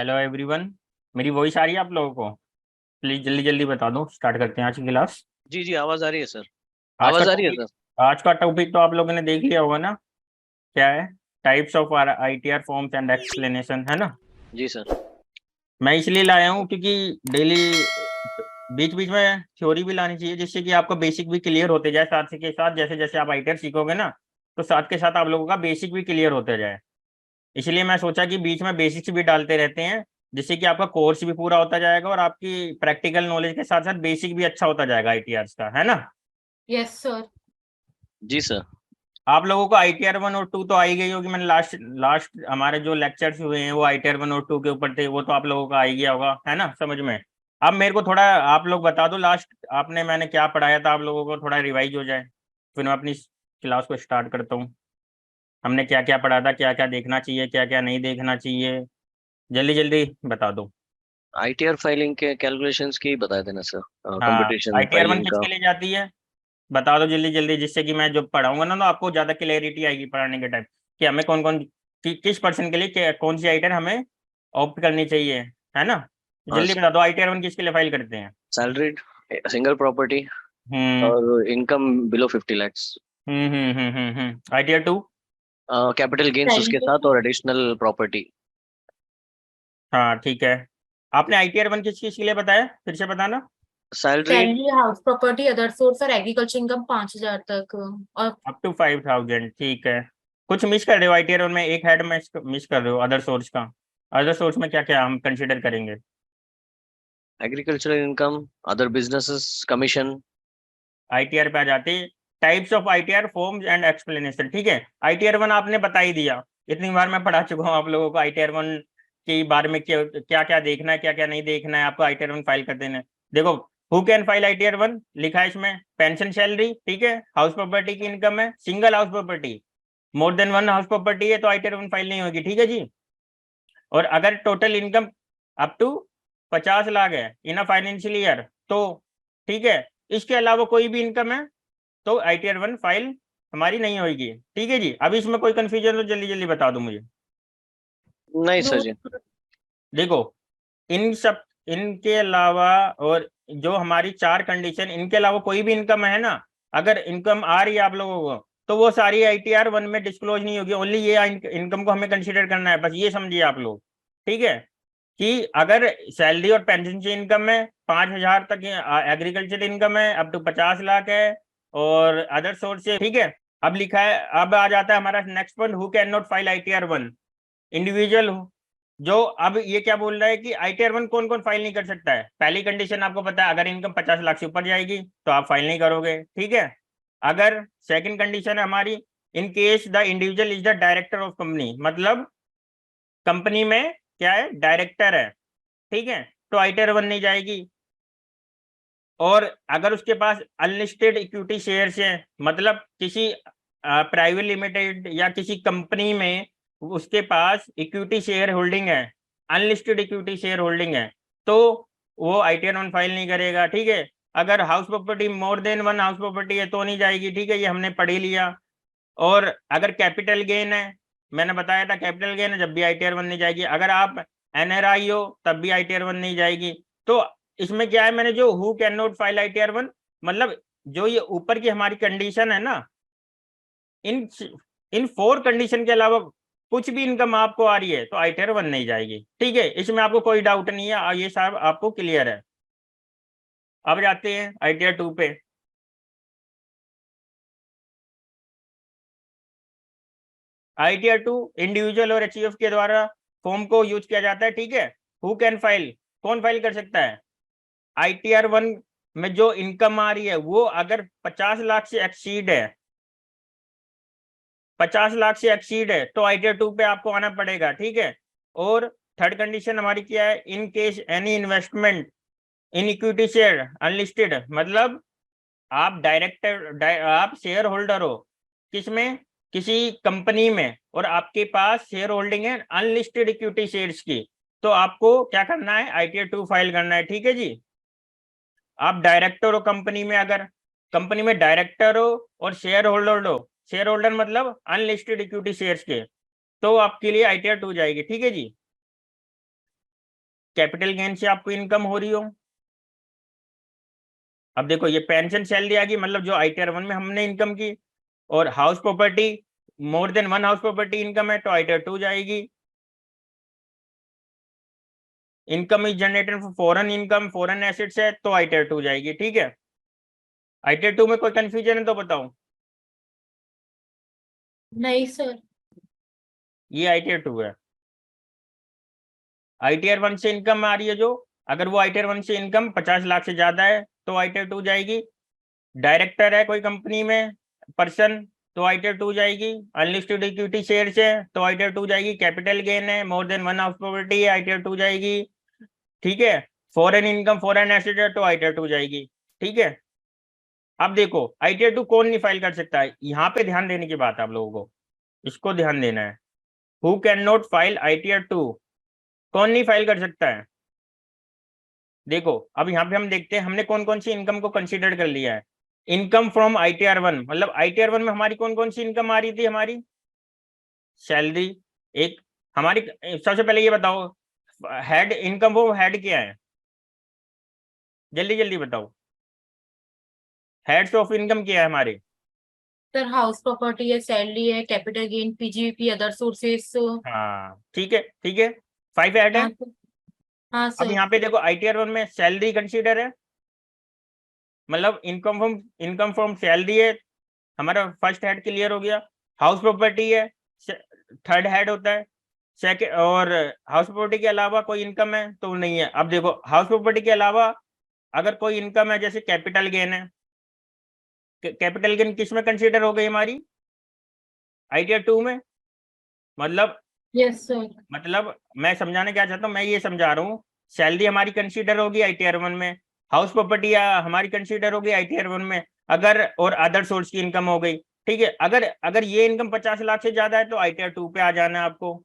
Hello everyone. मेरी voice आ रही है आप लोगों को? प्लीज जल्दी जल्दी बता दो, स्टार्ट करते हैं आज की क्लास। जी जी, आवाज आ रही है सर। आज का आवाज आ रही है टॉपिक सर। आज का टॉपिक तो आप लोगों ने देख लिया होगा ना। क्या है? Types of ITR forms and explanation, है ना। जी सर। मैं इसलिए लाया हूँ क्योंकि डेली बीच बीच में थ्योरी भी लानी चाहिए, जिससे कि आपका बेसिक भी क्लियर होते जाए, साथ के साथ जैसे जैसे आप आईटीआर सीखोगे ना, तो साथ के साथ आप लोगों का बेसिक भी क्लियर होते जाए। इसलिए मैं सोचा कि बीच में बेसिक्स भी डालते रहते हैं, जिससे कि आपका कोर्स भी पूरा होता जाएगा और आपकी प्रैक्टिकल नॉलेज के साथ साथ बेसिक भी अच्छा होता जाएगा आईटीआर का, है ना। Yes sir. जी सर। आप लोगों को आईटीआर 1 और 2 तो आ ही गई होगी। मैंने लास्ट लास्ट हमारे जो लेक्चर्स हुए हैं वो आईटीआर 1 और 2 के ऊपर थे, वो तो आप लोगों का आ ही गया होगा, है ना, समझ में। अब मेरे को थोड़ा आप लोग बता दो, लास्ट आपने मैंने क्या पढ़ाया था, आप लोगों को थोड़ा रिवाइज हो जाए, फिर मैं अपनी क्लास को स्टार्ट करता हूँ। हमने क्या क्या पढ़ा था, क्या क्या देखना चाहिए, क्या क्या नहीं देखना चाहिए, जल्दी जल्दी बता दो। आईटीआर फाइलिंग के कैलकुलेशंस की बता देना सर। हाँ, कंपटीशन आईटीआर 1 फाइलिंग का। किसके लिए जाती है? बता दो जल्दी जल्दी, जिससे कि मैं जब पढ़ाऊंगा ना तो आपको ज्यादा क्लैरिटी आएगी पढ़ाने के टाइम, कि हमें कौन कौन किस पर्सन के लिए कौन सी आईटीआर हमें ऑप्ट करनी चाहिए, है ना। हाँ जल्दी सर। बता दो, आईटीआर 1 किसके लिए फाइल करते हैं? सैलरीड, सिंगल प्रॉपर्टी, हम्म और income below 50 lakhs। ITR 2? Capital gains उसके साथ और एडिशनल प्रॉपर्टी। हाँ ठीक है। आपने आईटीआर 1 किस किस के लिए बताया, फिर से बताना। Salaried. Salary, house property, other source और एग्रीकल्चर इनकम 5,000 तक। और अप टू 5,000, ठीक है। कुछ मिस कर रहे हो आईटीआर 1 में, एक हेड में मिस कर रहे हो, अदर सोर्स का। अदर सोर्स में क्या क्या हम कंसिडर करेंगे? Agricultural income, other businesses, commission. ITR पे आ जाते types of ITR forms and explanation, ठीक है। आईटीआर 1 आपने बता ही दिया, इतनी बार मैं पढ़ा चुका हूँ आप लोगों को आईटीआर 1 के बारे में, क्या क्या क्या देखना है, क्या क्या नहीं देखना है, आपको आईटीआर 1 फाइल कर देना है। देखो, हु कैन फाइल आईटीआर 1 लिखा है इसमें, पेंशन सैलरी, ठीक है, हाउस प्रॉपर्टी की इनकम है, single house property, more than one house property है तो आईटीआर 1 फाइल नहीं होगी, ठीक है जी। और अगर total income up to 50 lakh है इन अ फाइनेंशियल ईयर, तो ठीक है, इसके अलावा कोई भी इनकम है तो आईटीआर 1 फाइल हमारी नहीं होगी, ठीक है जी। अभी इसमें कोई कंफ्यूजन तो जल्दी जल्दी बता दो मुझे। नहीं नो। सर जी। देखो, इन सब इनके अलावा, और जो हमारी चार कंडीशन, इनके अलावा कोई भी इनकम है ना, अगर इनकम आ रही है आप लोगों को, तो वो सारी आईटीआर 1 में डिस्क्लोज नहीं होगी, ओनली ये इनकम को हमें कंसिडर करना है, बस ये समझिए आप लोग, ठीक है। कि अगर सैलरी और पेंशन की इनकम है 5,000 तक, एग्रीकल्चर इनकम है अप टू 50 लाख है, और अदर सोर्स से, ठीक है। अब लिखा है, अब आ जाता है हमारा next point, who can not file ITR 1, individual हो। जो अब ये क्या बोल रहा है कि आईटीआर 1 कौन कौन फाइल नहीं कर सकता है? पहली कंडीशन आपको पता है, अगर इनकम 50 लाख से ऊपर जाएगी तो आप फाइल नहीं करोगे, ठीक है। अगर सेकंड कंडीशन है हमारी, in case the individual is the director of company, मतलब कंपनी में क्या है, डायरेक्टर है, ठीक है, तो आईटीआर 1 नहीं जाएगी। और अगर उसके पास अनलिस्टेड इक्विटी शेयर्स हैं, मतलब किसी प्राइवेट लिमिटेड या किसी कंपनी में उसके पास इक्विटी शेयर होल्डिंग है, अनलिस्टेड इक्विटी शेयर होल्डिंग है, तो वो आईटीआर 1 फाइल नहीं करेगा, ठीक है। अगर house property more than one house property है तो नहीं जाएगी, ठीक है, ये हमने पढ़ ही लिया। और अगर कैपिटल गेन है, मैंने बताया था कैपिटल गेन है जब भी आईटीआर 1 नहीं जाएगी। अगर आप एनआरआई हो तब भी आईटीआर 1 नहीं जाएगी। तो इसमें क्या है, मैंने जो who can not file ITR 1, मतलब जो ये ऊपर की हमारी कंडीशन है ना, इन इन फोर कंडीशन के अलावा कुछ भी इनकम आपको आ रही है तो आईटीआर 1 नहीं जाएगी, ठीक है, इसमें आपको कोई डाउट नहीं है, ये सब आपको क्लियर है। अब जाते हैं आईटीआर 2 पे। आईटीआर 2 इंडिविजुअल और एचयूएफ के द्वारा फॉर्म को यूज किया जाता है, ठीक है। हु कैन फाइल, कौन फाइल कर सकता है? आईटीआर 1 में जो इनकम आ रही है वो अगर 50 लाख से एक्सीड है, 50 लाख से एक्सीड है तो आईटीआर 2 पे आपको आना पड़ेगा, ठीक है। और थर्ड कंडीशन हमारी क्या है, in case any investment in equity share unlisted, मतलब आप आप शेयर होल्डर हो किसमें, किसी कंपनी में, और आपके पास शेयर होल्डिंग है अनलिस्टेड इक्विटी शेयर्स की, तो आपको क्या करना है, आईटीआर 2 फाइल करना है, ठीक है जी। आप डायरेक्टर हो कंपनी में, अगर कंपनी में डायरेक्टर हो और शेयर होल्डर हो, शेयर होल्डर मतलब अनलिस्टेड इक्विटी शेयर्स के, तो आपके लिए आईटीआर 2 जाएगी, ठीक है जी। कैपिटल गेन से आपको इनकम हो रही हो। अब देखो ये पेंशन सैलरी आ गई, मतलब जो ITR 1 में हमने इनकम की, और house property more than one house property income है तो ITR 2 जाएगी। Income is generated foreign income, foreign assets है तो ITR 2 जाएगी। ठीक है, ITR 2 में कोई कंफ्यूजन है तो बताओ। नहीं सर। ये ITR 2 है। ITR 1 से इनकम आ रही है जो, अगर वो ITR 1 से इनकम 50 लाख से ज्यादा है तो ITR 2 जाएगी। डायरेक्टर है कोई कंपनी में पर्सन तो ITR 2 जाएगी। अनलिस्टेड इक्विटी शेयर है तो ITR 2 जाएगी। कैपिटल गेन है, more than one house property है, ITR 2 जाएगी। ठीक है, फॉरेन इनकम, फॉरेन एसेट है तो ITR 2 जाएगी। ठीक है, अब देखो ITR 2 कौन नहीं फाइल कर सकता है, यहाँ पे ध्यान देने की बात है आप लोगों को, इसको ध्यान देना है। Who can not file ITR 2, कौन नहीं फाइल कर सकता है। देखो अब यहाँ पे हम देखते हैं हमने कौन कौन सी इनकम को कंसीडर कर लिया है। इनकम फ्रॉम ITR 1, मतलब ITR 1 में हमारी कौन कौन सी इनकम आ रही थी, हमारी सैलरी एक, हमारी सबसे पहले ये बताओ हेड इनकम, वो हेड क्या है, जल्दी जल्दी बताओ, हेड्स ऑफ इनकम क्या है हमारे। सर हाउस प्रॉपर्टी है, सैलरी है, कैपिटल गेन, पीजीवीपी, अदर सोर्सेस। हाँ ठीक है ठीक है, 5 हेड है। हाँ सर। हाँ अब सर। यहाँ पे देखो ITR 1 में सैलरी कंसीडर है, मतलब इनकम फ्रॉम सैलरी है, हमारा फर्स्ट हेड क्लियर हो गया। हाउस प्रॉपर्टी है, थर्ड हेड होता है। सेकंड, और हाउस प्रॉपर्टी के अलावा कोई इनकम है तो नहीं है। अब देखो हाउस प्रॉपर्टी के अलावा अगर कोई इनकम है, जैसे कैपिटल गेन है, कैपिटल गेन किस में कंसीडर हो गई हमारी, ITR 2 में। मतलब यस सर। मैं समझाने क्या चाहता हूँ, मैं ये समझा रहा हूँ, सैलरी हमारी कंसीडर होगी ITR 1 में, हाउस प्रॉपर्टी हमारी कंसीडर होगी ITR 1 में, अगर और अदर सोर्स की इनकम हो गई। ठीक है, अगर अगर ये इनकम 50 लाख से ज्यादा है तो ITR 2 पे आ जाना है आपको।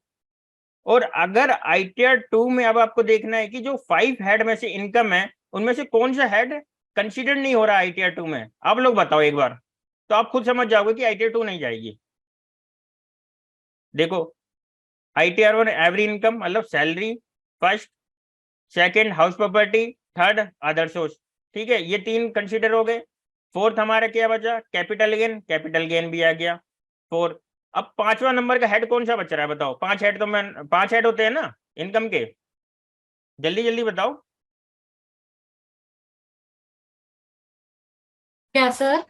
और अगर ITR 2 में अब आपको देखना है कि जो 5 हेड में से इनकम है उनमें से कौन सा हेड कंसीडर नहीं हो रहा ITR 2 में, आप लोग बताओ एक बार, तो आप खुद समझ जाओगे कि ITR 2 नहीं जाएगी। देखो ITR 1 एवरी इनकम, मतलब salary first, second house property, third other source. ठीक है, ये 3 कंसीडर हो गए। फोर्थ हमारा क्या बचा, कैपिटल गेन, कैपिटल गेन भी आ गया 4। अब 5वां नंबर का हेड कौन सा बच रहा है बताओ, 5 हेड तो मैं 5 हेड होते हैं ना इनकम के, जल्दी जल्दी बताओ। क्या सर?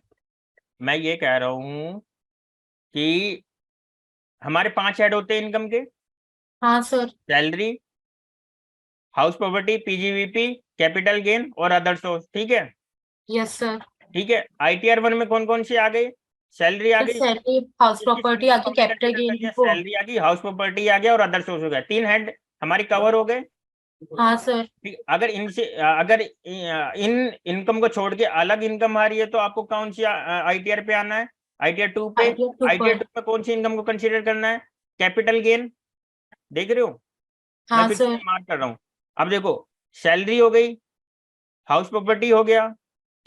मैं ये कह रहा हूं कि हमारे 5 हेड होते हैं इनकम के, हाँ sir. Salary, house property, PGVP, capital gain और अदर सोर्स। ठीक है, यस सर। ठीक है। ITR 1 में कौन कौन सी आ गई, सैलरी आ सर गई, सैलरी, हाउस किस किस प्रॉपर्टी इनकम को आगे, हमने कैपिटल कंसीडर कर गेन लिया, को। सैलरी आ गई, हाउस प्रॉपर्टी आ गया और अदर सोर्स हो गया, 3 हेड हमारी कवर हो गए। हाँ सर। ठीक, अगर इनसे अगर इन इनकम को छोड़ के अलग इनकम आ रही है तो आपको कौन सी ITR पे आना है, ITR 2 पे। ITR 2 ITR पर। 2 में कौन सी इनकम को कंसीडर करना है, कैपिटल गेन, देख रहे हो, मैं हाँ फिर सर। से मार्क कर रहा हूँ। अब देखो सैलरी हो गई, हाउस प्रॉपर्टी हो गया,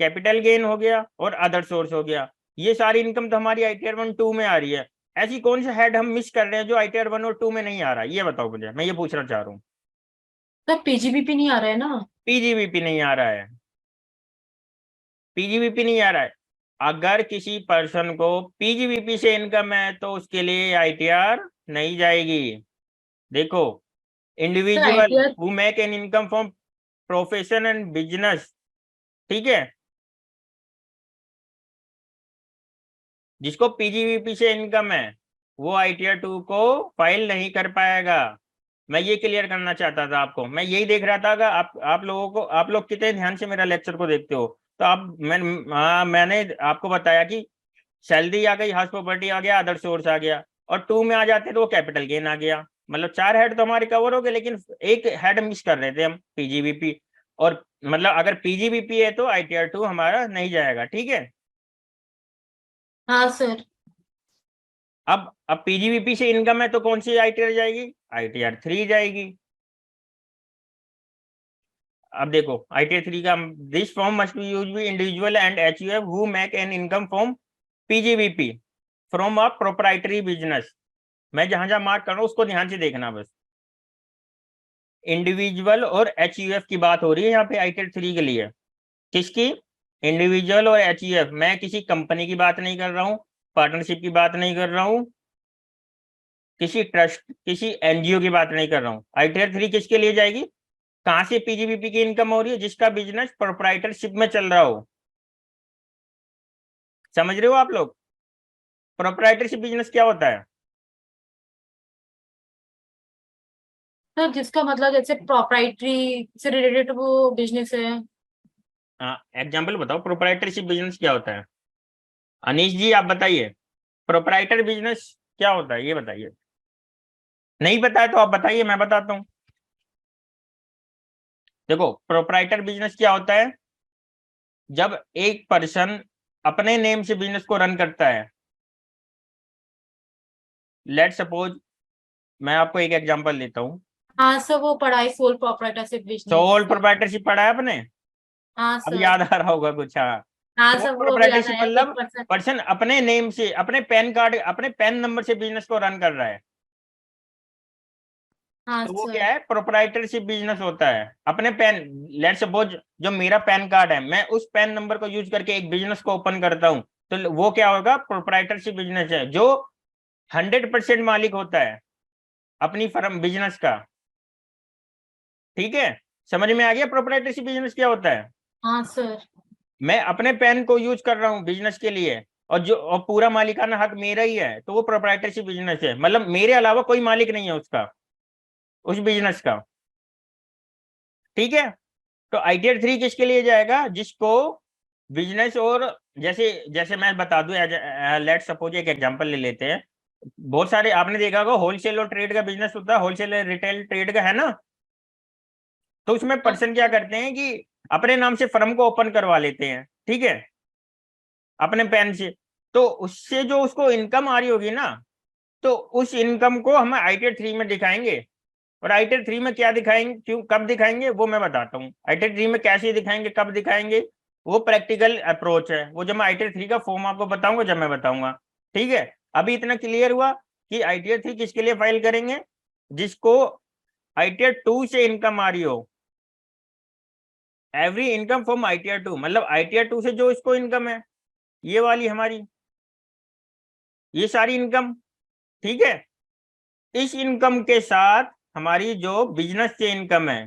कैपिटल गेन हो गया और अदर सोर्स हो गया, ये सारी इनकम तो हमारी ITR 1 2 में आ रही है। ऐसी कौन सा हेड हम मिस कर रहे हैं जो ITR 1 और 2 में नहीं आ रहा, ये बताओ मुझे, मैं ये पूछना चाह रहा हूँ। सर पीजीबीपी नहीं आ रहा है ना। PGVP नहीं आ रहा है, PGVP नहीं आ रहा है। अगर किसी पर्सन को PGVP से इनकम है तो उसके लिए ITR नहीं जाएगी। देखो sir individual ITR। Who make an income from profession and business, ठीक है, जिसको PGVP से इनकम है वो ITR 2 को फाइल नहीं कर पाएगा। मैं ये क्लियर करना चाहता था आपको, मैं यही देख रहा था कि आप लोगों को, आप लोग कितने ध्यान से मेरा लेक्चर को देखते हो। तो मैंने आपको बताया कि सैलरी आ गई, हाउस प्रॉपर्टी आ गया, अदर सोर्स आ गया, और 2 में आ जाते तो वो कैपिटल गेन आ गया। मतलब 4 हेड तो हमारे कवर हो गए, लेकिन एक हेड मिस कर रहे थे हम, PGVP। और मतलब अगर PGVP है तो ITR 2 हमारा नहीं जाएगा। ठीक है, हाँ सर। अब PGVP से इनकम है तो कौन सी ITR जाएगी, ITR 3 जाएगी। अब देखो ITR 3 का, this form must be use by individual and HUF who make an income from PGVP from a proprietary business. मैं जहां जहां मार्क कर रहा हूँ उसको ध्यान से देखना बस। इंडिविजुअल और HUF की बात हो रही है यहाँ पे आईटेट 3 के लिए। किसकी? इंडिविजुअल और HUF। मैं किसी कंपनी की बात नहीं कर रहा हूँ, पार्टनरशिप की बात नहीं कर रहा हूँ, किसी ट्रस्ट, किसी NGO की बात नहीं कर रहा हूँ। आईटेट 3 किसके लिए जाएगी? कहां से PGBP की इनकम हो रही है? जिसका बिजनेस प्रोप्राइटरशिप में चल रहा हो। समझ रहे हो आप लोग? प्रोप्राइटरशिप बिजनेस क्या होता है? सर जिसका मतलब जैसे प्रॉपर्टी से रिलेटेड वो बिजनेस है। हाँ, एग्जाम्पल बताओ, प्रोप्राइटरशिप बिजनेस क्या होता है? अनीश जी आप बताइए, प्रोप्राइटर बिजनेस क्या होता है ये बताइए। नहीं पता है तो आप बताइए, मैं बताता हूँ। देखो, प्रोप्राइटर बिजनेस क्या होता है? जब एक पर्सन अपने नेम से बिजनेस को रन करता है। लेट सपोज, मैं आपको एक एग्जांपल देता हूँ। हाँ सर, वो पढ़ाई sole proprietorship business. Sole proprietorship पढ़ा है आपने? हाँ अब सर। याद आ रहा होगा कुछ। हाँ, हाँ सोल सर, वो भी याद प्रोप्राइटरशिप आया एक मतलब पर्सन। पर्सन अपने नेम से, अपने पैन कार्ड, अपने पैन नंबर से बिजनेस को रन कर रहा है, हाँ तो वो क्या सर। है? प्रोप्राइटरशिप बिजनेस होता है। अपने पैन, लेट सपोज जो मेरा पैन कार्ड है, मैं उस पैन नंबर को यूज करके एक बिजनेस को ओपन करता हूं, तो वो क्या होगा? प्रोप्राइटरशिप बिजनेस है। जो 100% मालिक होता है अपनी फर्म बिजनेस का। ठीक है, समझ में आ गया प्रोप्राइटरशिप बिजनेस क्या होता है? हाँ सर। मैं अपने पैन को यूज कर रहा हूँ बिजनेस के लिए, और पूरा मालिकाना हक मेरा ही है, तो वो प्रोप्राइटरशिप बिजनेस है। मतलब मेरे अलावा कोई मालिक नहीं है उसका, उस बिजनेस का। ठीक है, तो आईटीआर 3 किसके लिए जाएगा? जिसको बिजनेस और, जैसे जैसे मैं बता दूं, लेट सपोज एक एग्जांपल ले लेते हैं। बहुत सारे आपने देखा होगा, होलसेल और ट्रेड का बिजनेस होता है, होलसेल रिटेल ट्रेड का, है ना? तो उसमें पर्सन क्या करते हैं कि अपने नाम से फर्म को ओपन करवा लेते हैं, ठीक है, अपने पैन से। तो उससे जो उसको इनकम आ रही होगी ना, तो उस इनकम को हम आईटीआर 3 में दिखाएंगे। और आईटीआर 3 में क्या दिखाएंगे, क्यों, कब दिखाएंगे, वो मैं बताता हूँ। आईटीआर 3 में कैसे दिखाएंगे, कब दिखाएंगे, वो प्रैक्टिकल अप्रोच है। वो जब मैं आईटीआर 3 का फॉर्म आपको बताऊंगा, जब मैं बताऊंगा। ठीक है, अभी इतना क्लियर हुआ कि आईटीआर 3 किसके लिए फाइल करेंगे? जिसको आईटीआर 2 से इनकम आ रही हो। एवरी इनकम फ्रॉम आईटीआर 2, मतलब आईटीआर 2 से जो इसको इनकम है, ये वाली हमारी, ये सारी इनकम। ठीक है, इस इनकम के साथ हमारी जो बिजनेस से इनकम है।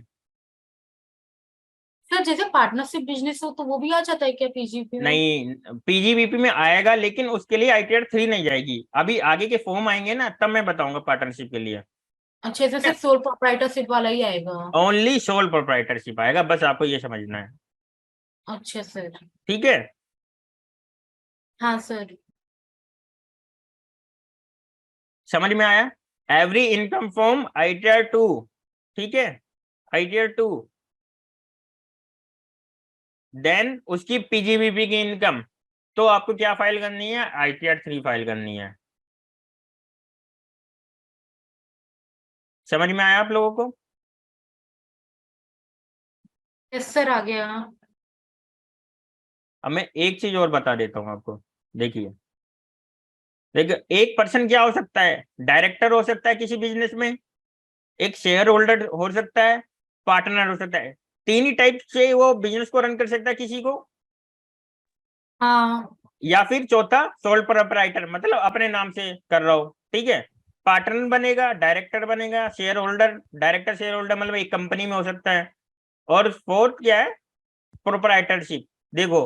सर जैसे पार्टनरशिप बिजनेस हो तो वो भी आ जाता है क्या पीजीपी में? नहीं, पीजीबीपी में आएगा, लेकिन उसके लिए आईटीआर 3 नहीं जाएगी। अभी आगे के फॉर्म आएंगे ना, तब मैं बताऊंगा पार्टनरशिप के लिए। अच्छा, ऐसे सिर्फ सोल प्रोप्राइटरशिप वाला ही आएगा? ओनली सोल प्रोप्राइटरशिप आएगा, बस आपको ये समझना है। अच्छा सर। ठीक है, हाँ सर। समझ में आया? Every income from ITR 2। ठीक है, आईटीआर 2, देन उसकी पीजीबीपी की इनकम, तो आपको क्या फाइल करनी है? आईटीआर 3 फाइल करनी है। समझ में आया आप लोगों को? यस सर, आ गया। अब मैं एक चीज और बता देता हूँ आपको। देखिए, देखिए, एक पर्सन क्या हो सकता है? डायरेक्टर हो सकता है किसी बिजनेस में, एक शेयर होल्डर हो सकता है, पार्टनर हो सकता है। तीन ही टाइप से वो बिजनेस को रन कर सकता है किसी को। हाँ। या फिर चौथा, सोल प्रोप्राइटर, मतलब अपने नाम से कर रहा हो। ठीक है, पार्टनर बनेगा, डायरेक्टर बनेगा, share holder, director share holder मतलब एक कंपनी में हो सकता है। और फोर्थ क्या है? प्रोप्राइटरशिप। देखो,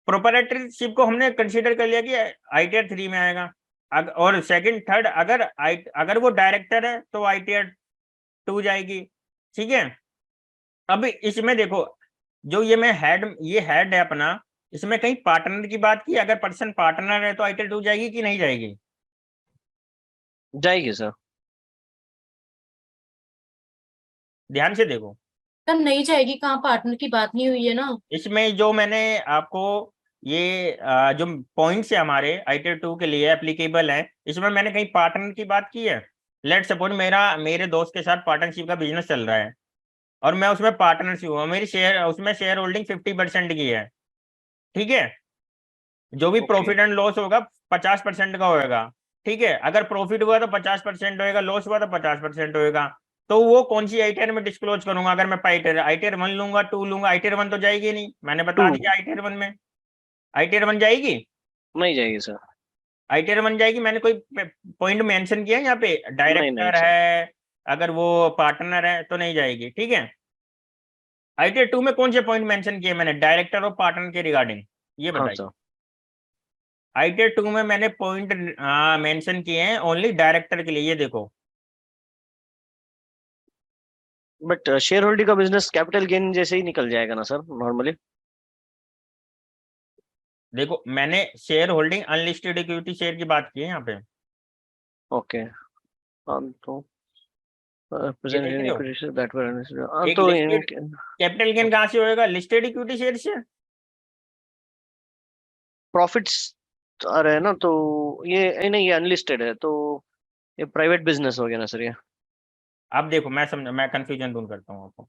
प्रोप्राइटरशिप को हमने कंसीडर कर लिया कि आईटीआर 3 में आएगा। और सेकंड थर्ड, अगर वो डायरेक्टर है तो आईटीआर 2 जाएगी। ठीक है, अब इसमें देखो, जो ये हेड है अपना, इसमें कहीं पार्टनर की बात की? अगर पर्सन पार्टनर है तो आईटीआर 2 जाएगी कि नहीं जाएगी? जाएगी सर। ध्यान से देखो, सर नहीं जाएगी, कहाँ पार्टनर की बात नहीं हुई है ना। इसमें जो मैंने आपको ये जो पॉइंट्स है हमारे आईटीआर 2 के लिए एप्लीकेबल है, इसमें मैंने कहीं पार्टनर की बात की है? लेट सपोज मेरे दोस्त के साथ पार्टनरशिप का बिजनेस चल रहा है, और मैं उसमें पार्टनरशिप हुआ, मेरी उसमें शेयर होल्डिंग 50% की है। ठीक है, जो भी ओके। प्रॉफिट एंड लॉस होगा 50% का होएगा। ठीक है, अगर प्रॉफिट हुआ तो 50% होएगा, लॉस हुआ तो 50% होएगा। तो वो कौन सी आईटीआर में डिस्क्लोज करूंगा? अगर मैं आईटीआर 1 लूंगा, 2 लूंगा, आईटीआर 1 तो जाएगी नहीं, मैंने बता टू दिया आईटीआर 1 में। आईटीआर 1 जाएगी, नहीं जाएगी सर। आईटीआर 1 जाएगी। मैंने कोई पॉइंट मेंशन किया है यहाँ पे? नहीं नहीं डायरेक्टर सर। है, अगर वो पार्टनर है तो नहीं जाएगी, ठीक है। आईटीआर 2 में कौन से पॉइंट मेंशन किए मैंने डायरेक्टर और पार्टनर के रिगार्डिंग, ये हाँ बताइए। सर। आईटीआर 2 में मैंने पॉइंट मेंशन किए हैं ओनली डायरेक्टर के लिए, ये देखो। बट शेयर होल्डिंग का बिजनेस कैपिटल गेन जैसे ही निकल जाएगा ना सर नॉर्मली। देखो मैंने share holding unlisted equity share की बात की है यहाँ पे, ओके। हाँ तो ये देख रहे हो। दैट वर हाँ एक तो लिस्टेड कैपिटल गेन कहाँ से होएगा? लिस्टेड इक्विटी शेयर से। प्रॉफिट्स आ रहे हैं ना, तो ये नहीं, ये अनलिस्टेड है तो ये प्राइवेट बिजनेस हो गया ना सर ये। अब देखो मैं कंफ्यूजन दूर करता हूँ आपको।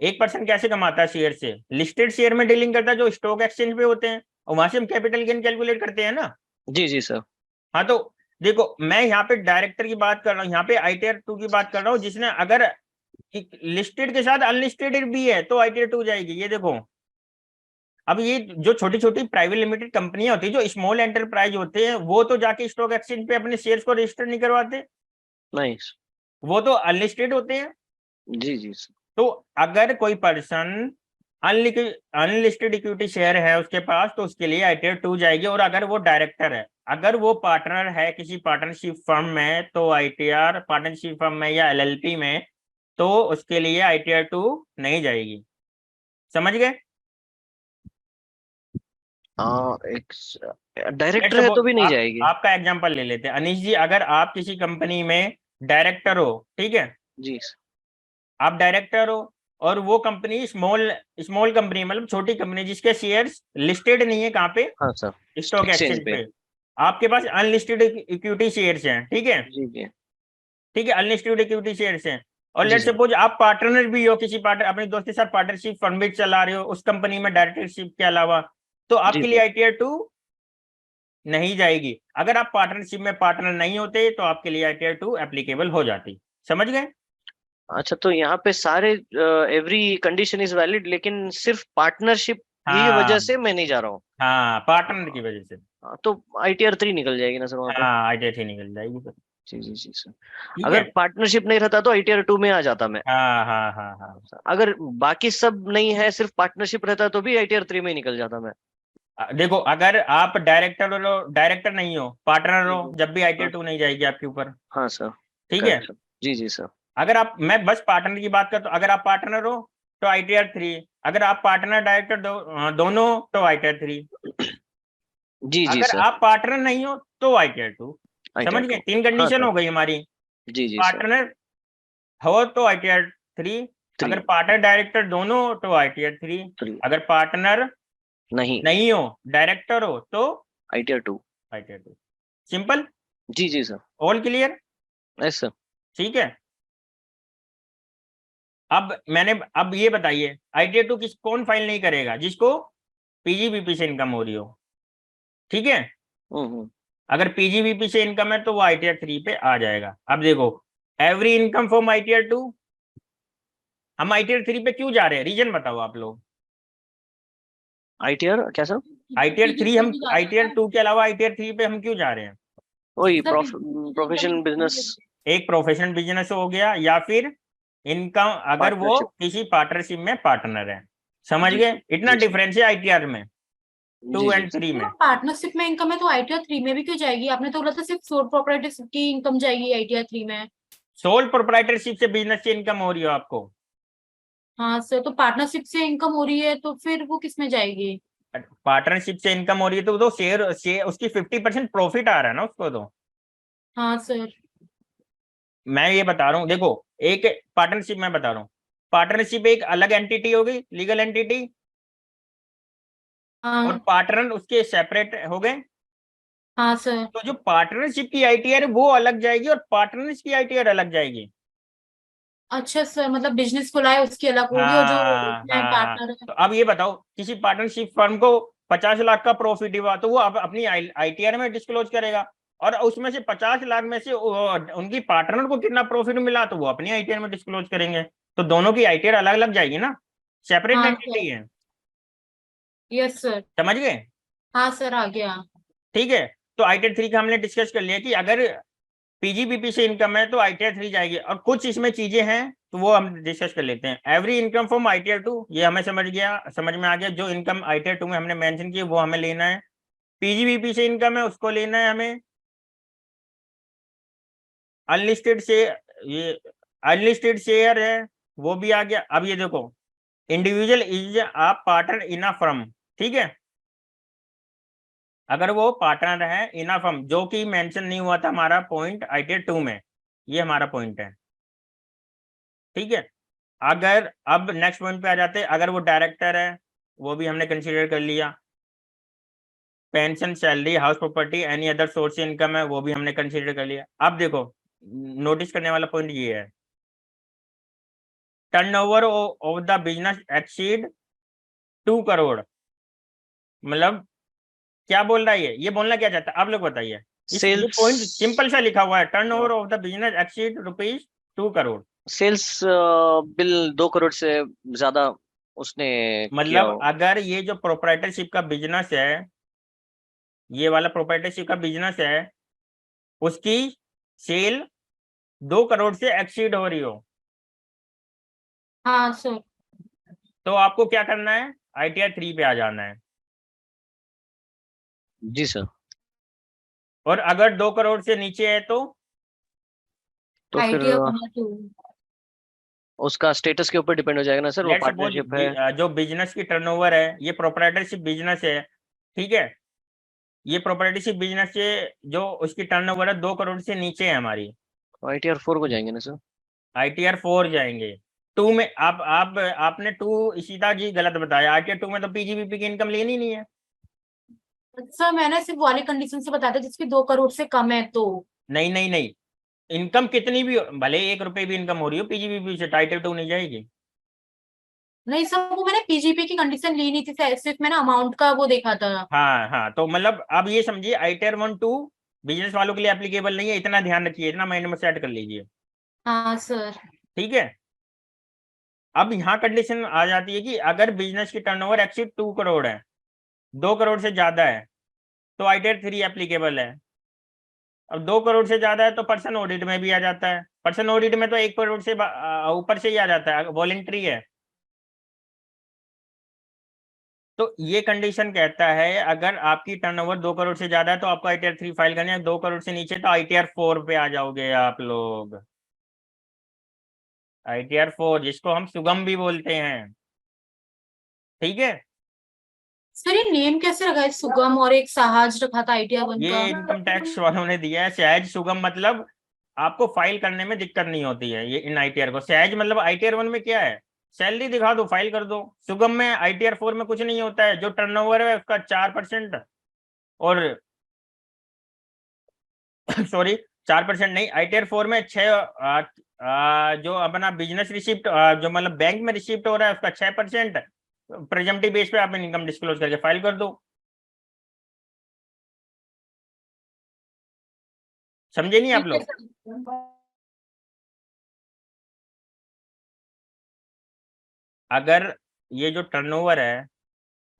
एक पर्सन कैसे कमाता है शेयर से? लिस्टेड शेयर में डीलिंग करता है जो स्टॉक एक्सचेंज पे होते हैं, और वहां से हम कैपिटल गेन कैलकुलेट करते हैं ना। जी जी सर। हाँ तो देखो मैं यहाँ पे डायरेक्टर की बात कर रहा हूँ, यहाँ पे आईटीआर 2 की बात कर रहा हूँ, जिसने अगर लिस्टेड के साथ अनलिस्टेड भी है तो आईटीआर 2 जाएगी, ये देखो। अब ये जो छोटी छोटी प्राइवेट लिमिटेड कंपनियां होती है, जो स्मॉल एंटरप्राइज होते हैं, वो तो जाके स्टॉक एक्सचेंज पे अपने शेयर्स को रजिस्टर नहीं करवाते, नहीं। वो तो अनलिस्टेड होते हैं। जी जी सर। तो अगर कोई पर्सन अनलिस्टेड इक्विटी शेयर है उसके पास, तो उसके लिए आईटीआर 2 जाएगी। और अगर वो डायरेक्टर है, अगर वो पार्टनर है किसी पार्टनरशिप फर्म में, तो आईटीआर पार्टनरशिप फर्म में या एलएलपी में, तो उसके लिए आईटीआर 2 नहीं जाएगी। समझ गए? हाँ एक डायरेक्टर है तो भी नहीं जाएगी। आपका एग्जांपल ले लेते हैं अनीश जी। अगर आप किसी कंपनी में डायरेक्टर हो, ठीक है, जी आप डायरेक्टर हो, और वो कंपनी स्मॉल स्मॉल कंपनी मतलब छोटी कंपनी, जिसके शेयर्स लिस्टेड नहीं है कहाँ पे? हाँ सर। स्टॉक एक्सचेंज एक्सचेंज पे। पे। आपके पास अनलिस्टेड इक्विटी शेयर्स हैं, ठीक है, जी जी। ठीक है, अनलिस्टेड इक्विटी शेयर्स हैं। और जी लेट सर। सपोज आप पार्टनर भी हो किसी पार्टनर, अपने दोस्त के साथ पार्टनरशिप फर्म भी चला रहे हो उस कंपनी में डायरेक्टरशिप के अलावा, तो जी आपके लिए सर। आईटीआर 2 नहीं जाएगी। अगर आप पार्टनरशिप में पार्टनर नहीं होते तो आपके लिए आईटीआर 2 एप्लीकेबल हो जाती। समझ गए? अच्छा तो यहाँ पे सारे एवरी कंडीशन इज वैलिड, लेकिन सिर्फ पार्टनरशिप की वजह हाँ से मैं नहीं जा रहा हूँ। हाँ, पार्टनर की वजह से। तो ITR 3 निकल जाएगी ना सर वहाँ पे। हाँ आईटीआर 3 निकल जाएगी सर। जी जी जी सर। ठीक अगर है। पार्टनरशिप नहीं रहता तो ITR 2 में आ जाता मैं। हाँ हाँ हाँ हाँ। अगर बाकी सब नहीं है, सिर्फ पार्टनरशिप रहता तो भी ITR 3 में ही निकल जाता मैं। देखो अगर आप डायरेक्टर हो, डायरेक्टर नहीं हो, पार्टनर हो, जब भी आईटीआर हाँ 2 नहीं जाएगी आपके ऊपर। हाँ सर। ठीक है। Correct sir. जी जी सर। अगर आप, मैं बस पार्टनर की बात करता हूँ, अगर आप पार्टनर हो तो आईटीआर 3, अगर आप पार्टनर डायरेक्टर दोनों तो आईटीआर 3, जी जी अगर सर। आप पार्टनर नहीं हो तो आईटीआर 2। समझ ITR गए? 2। 3 हाँ कंडीशन सर। हो गई हमारी। जी जी सर। पार्टनर हो तो आईटीआर 3, 3। अगर पार्टनर डायरेक्टर दोनों हो तो आईटीआर 3, 3 अगर पार्टनर नहीं। नहीं हो, डायरेक्टर हो, तो ITR 2। आईटीआर 2। सिंपल। जी जी sir. All clear? Yes sir. ठीक है। अब ये बताइए आईटीआर 2 कौन फाइल नहीं करेगा? जिसको पीजीबीपी से इनकम हो रही हो, ठीक है। हम्म। अगर पीजीबीपी से इनकम है तो वो आईटीआर 3 पे आ जाएगा। अब देखो, एवरी इनकम फ्रॉम आईटीआर 2, हम आईटीआर 3 पे क्यों जा रहे हैं? रीजन बताओ आप लोग। ITR क्या सर? आईटीआर 3 हम, PG आईटीआर 2 के अलावा आईटीआर 3 पे हम क्यों जा रहे हैं? वही सर प्रोफेशनल बिजनेस। एक प्रोफेशनल बिजनेस हो गया, या फिर इनकम अगर वो पार्टनरशिप। किसी पार्टनरशिप में पार्टनर है। समझ जी गए? इतना जी सर। डिफरेंस है आईटीआर में, जी 2 जी एंड 3 में। पार्टनरशिप में इनकम है तो आईटीआर 3 में भी क्यों जाएगी? आपने तो बोला था सिर्फ सोल प्रोप्राइटरशिप की इनकम जाएगी आईटीआर 3 में। सोल प्रोप्राइटरशिप से बिजनेस से इनकम हो रही हो आपको, हाँ सर, तो पार्टनरशिप से इनकम हो रही है तो फिर वो किस में जाएगी? पार्टनरशिप से इनकम हो रही है तो शेयर उसकी 50% प्रॉफिट आ रहा है ना उसको तो। हाँ सर। मैं ये बता रहा हूँ, देखो, एक पार्टनरशिप मैं बता रहा हूँ, पार्टनरशिप एक अलग एंटिटी होगी, लीगल एंटिटी, और हाँ पार्टनर उसके सेपरेट हो गए। हाँ सर। तो जो पार्टनरशिप की आईटीआर है वो अलग जाएगी, और पार्टनर्स की आईटीआर अलग जाएगी। अच्छा सर, मतलब बिजनेस खुला है उसकी अलग होगी और जो हाँ उसमें हाँ हाँ। पार्टनर है। तो अब ये बताओ, किसी पार्टनरशिप फर्म को 50 लाख का प्रॉफिट हुआ तो वो अब अपनी आईटीआर में डिस्क्लोज करेगा। और उसमें से 50 लाख में से उनकी पार्टनर को कितना प्रॉफिट मिला तो वो अपनी आईटीआर में डिस्क्लोज करेंगे, तो दोनों की आईटीआर अलग अलग जाएगी ना, सेपरेट हाँ एंटिटी सर। है। Yes sir. समझ गए? हाँ सर, आ गया। ठीक है, तो आईटीआर 3 का हमने डिस्कस कर लिया कि अगर पीजीबीपी से इनकम है तो आईटीआर 3 जाएगी, और कुछ इसमें चीजें हैं तो वो हम डिस्कस कर लेते हैं। एवरी इनकम फ्रॉम आईटीआर 2, ये हमें समझ में आ गया, जो इनकम आईटीआर 2 में हमने मेंशन की वो हमें लेना है। पीजीबीपी से इनकम है उसको लेना है हमें। अनलिस्टेड से ये अनलिस्टेड शेयर है वो भी आ गया। अब ये देखो, individual is a partner in a firm, ठीक है, अगर वो पार्टनर है इन अ फर्म, जो कि मेंशन नहीं हुआ था हमारा पॉइंट आईटीआर 2 में, ये हमारा पॉइंट है, ठीक है। अगर अब नेक्स्ट पॉइंट पे आ जाते हैं, अगर वो डायरेक्टर है वो भी हमने कंसीडर कर लिया। Pension, salary, house property, any other source income है वो भी हमने कंसीडर कर लिया। अब देखो, नोटिस करने वाला पॉइंट ये है, turnover of the business exceed 2 crore, मतलब क्या बोल रहा है ये बोलना क्या चाहता है आप लोग बताइए। इस ये पॉइंट सिंपल सेल्स सा लिखा हुआ है, turnover of the business exceed rupees 2 crore, sales bill 2 crore से ज्यादा उसने किया मतलब हो। अगर ये जो प्रोप्राइटरशिप का बिजनेस है, ये वाला प्रोप्राइटरशिप का बिजनेस है, उसकी सेल 2 करोड़ से एक्सीड हो रही हो, हाँ सर। तो आपको क्या करना है, आईटीआर 3 पे आ जाना है। जी सर। और अगर 2 करोड़ से नीचे है तो फिर आईटीआर 1 और 2। उसका स्टेटस के ऊपर डिपेंड हो जाएगा ना सर, वो लेट्स सपोज पार्टनरशिप है। जो बिजनेस की टर्नओवर है, ये प्रोप्राइटरशिप बिजनेस है, ठीक है, ये प्रोप्राइटरशिप बिजनेस से जो उसकी टर्नओवर है 2 करोड़ से नीचे है हमारी, आईटीआर 4 को जाएंगे ना सर। आईटीआर 4 जाएंगे। 2 में आप आपने 2 इशिता जी गलत बताया, आईटीआर 2 में तो पीजीबीपी की इनकम लेनी नहीं है। सर मैंने सिर्फ वाली कंडीशन से बताया था जिसकी 2 करोड़ से कम है तो। नहीं नहीं नहीं, इनकम कितनी भी भले 1 रुपए भी इनकम हो रही हो पीजीबीपी से, टाइटल 2 नहीं जाएगी। नहीं सर, वो मैंने पीजीपी की कंडीशन ली नहीं थी सर, सिर्फ मैंने अमाउंट का वो देखा था। हाँ हाँ, तो मतलब अब ये समझिए आईटीआर 1 2 बिजनेस वालों के लिए एप्लीकेबल नहीं है, इतना ध्यान रखिए, इतना माइंड में सेट कर लीजिए, हाँ सर। ठीक है। अब यहाँ कंडीशन आ जाती है कि अगर बिजनेस की टर्नओवर एक्सीड 2 करोड़ है, 2 करोड़ से ज्यादा है, तो आईटीआर 3 एप्लीकेबल है। अब 2 करोड़ से ज्यादा है तो पर्सन ऑडिट में भी आ जाता है, पर्सन ऑडिट में तो 1 करोड़ से ऊपर से ही आ जाता है, वॉलेंट्री है। तो ये कंडीशन कहता है अगर आपकी टर्नओवर 2 करोड़ से ज्यादा है तो आपको आईटीआर 3 फाइल करनी है, 2 करोड़ से नीचे तो आईटीआर 4 पे आ जाओगे आप लोग, आईटीआर 4 जिसको हम सुगम भी बोलते हैं, ठीक है। सर ये नेम कैसे रखा है, सुगम और एक साहज रखा था आईटीआर 1 का। ये इनकम टैक्स वालों ने दिया है, सहज सुगम मतलब आपको फाइल करने में दिक्कत नहीं होती है, ये इन आईटीआर को। सहज मतलब आईटीआर 1 में क्या है, सैलरी दिखा दो फाइल कर दो। सुगम में आईटीआर 4 में कुछ नहीं होता है, जो टर्नओवर है उसका 4% और सॉरी 4% नहीं, आईटीआर 4 में 6 जो अपना बिजनेस रिसिप्ट जो मतलब बैंक में रिसिप्ट हो रहा है उसका 6%, प्रेजेंटिव बेस पे आप इनकम डिस्क्लोज करके फाइल कर दो। समझे नहीं आप ठीक है लोग? सर। अगर ये जो टर्नओवर है,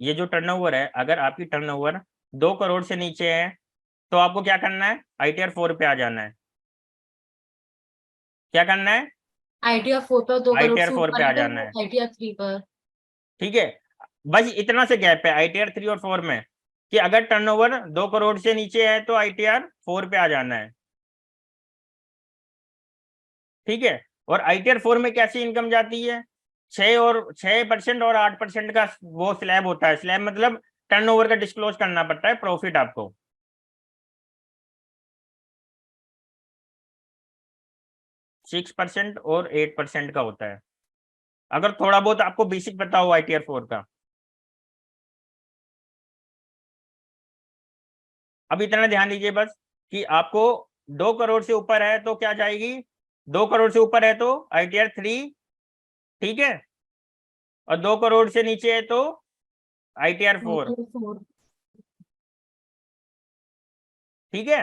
ये जो टर्नओवर है, अगर आपकी टर्नओवर 2 करोड़ से नीचे है तो आपको क्या करना है, आईटीआर 4 पे आ जाना है। क्या करना है, आईटीआर 4 पर 2 करोड़ आईटीआर से 4 पे ऊपर आ है जाना तो है, आईटीआर 3 पर। ठीक है। बस इतना से गैप है आईटीआर 3 और 4 में, कि अगर टर्नओवर 2 करोड़ से नीचे है तो आईटीआर 4 पे आ जाना है, ठीक है। और आईटीआर 4 में कैसी इनकम जाती है, 6% और 8% का वो स्लैब होता है, स्लैब मतलब टर्नओवर का डिस्क्लोज करना पड़ता है प्रॉफिट आपको। 6% और 8% का होता है, अगर थोड़ा बहुत आपको बेसिक पता हो आईटीआर 4 का। अब इतना ध्यान दीजिए बस कि आपको 2 करोड़ से ऊपर है तो क्या जाएगी, 2 करोड़ से ऊपर है तो आईटीआर 3, ठीक है, और 2 करोड़ से नीचे है तो आईटीआर 4, आईटीआर 4। ठीक है।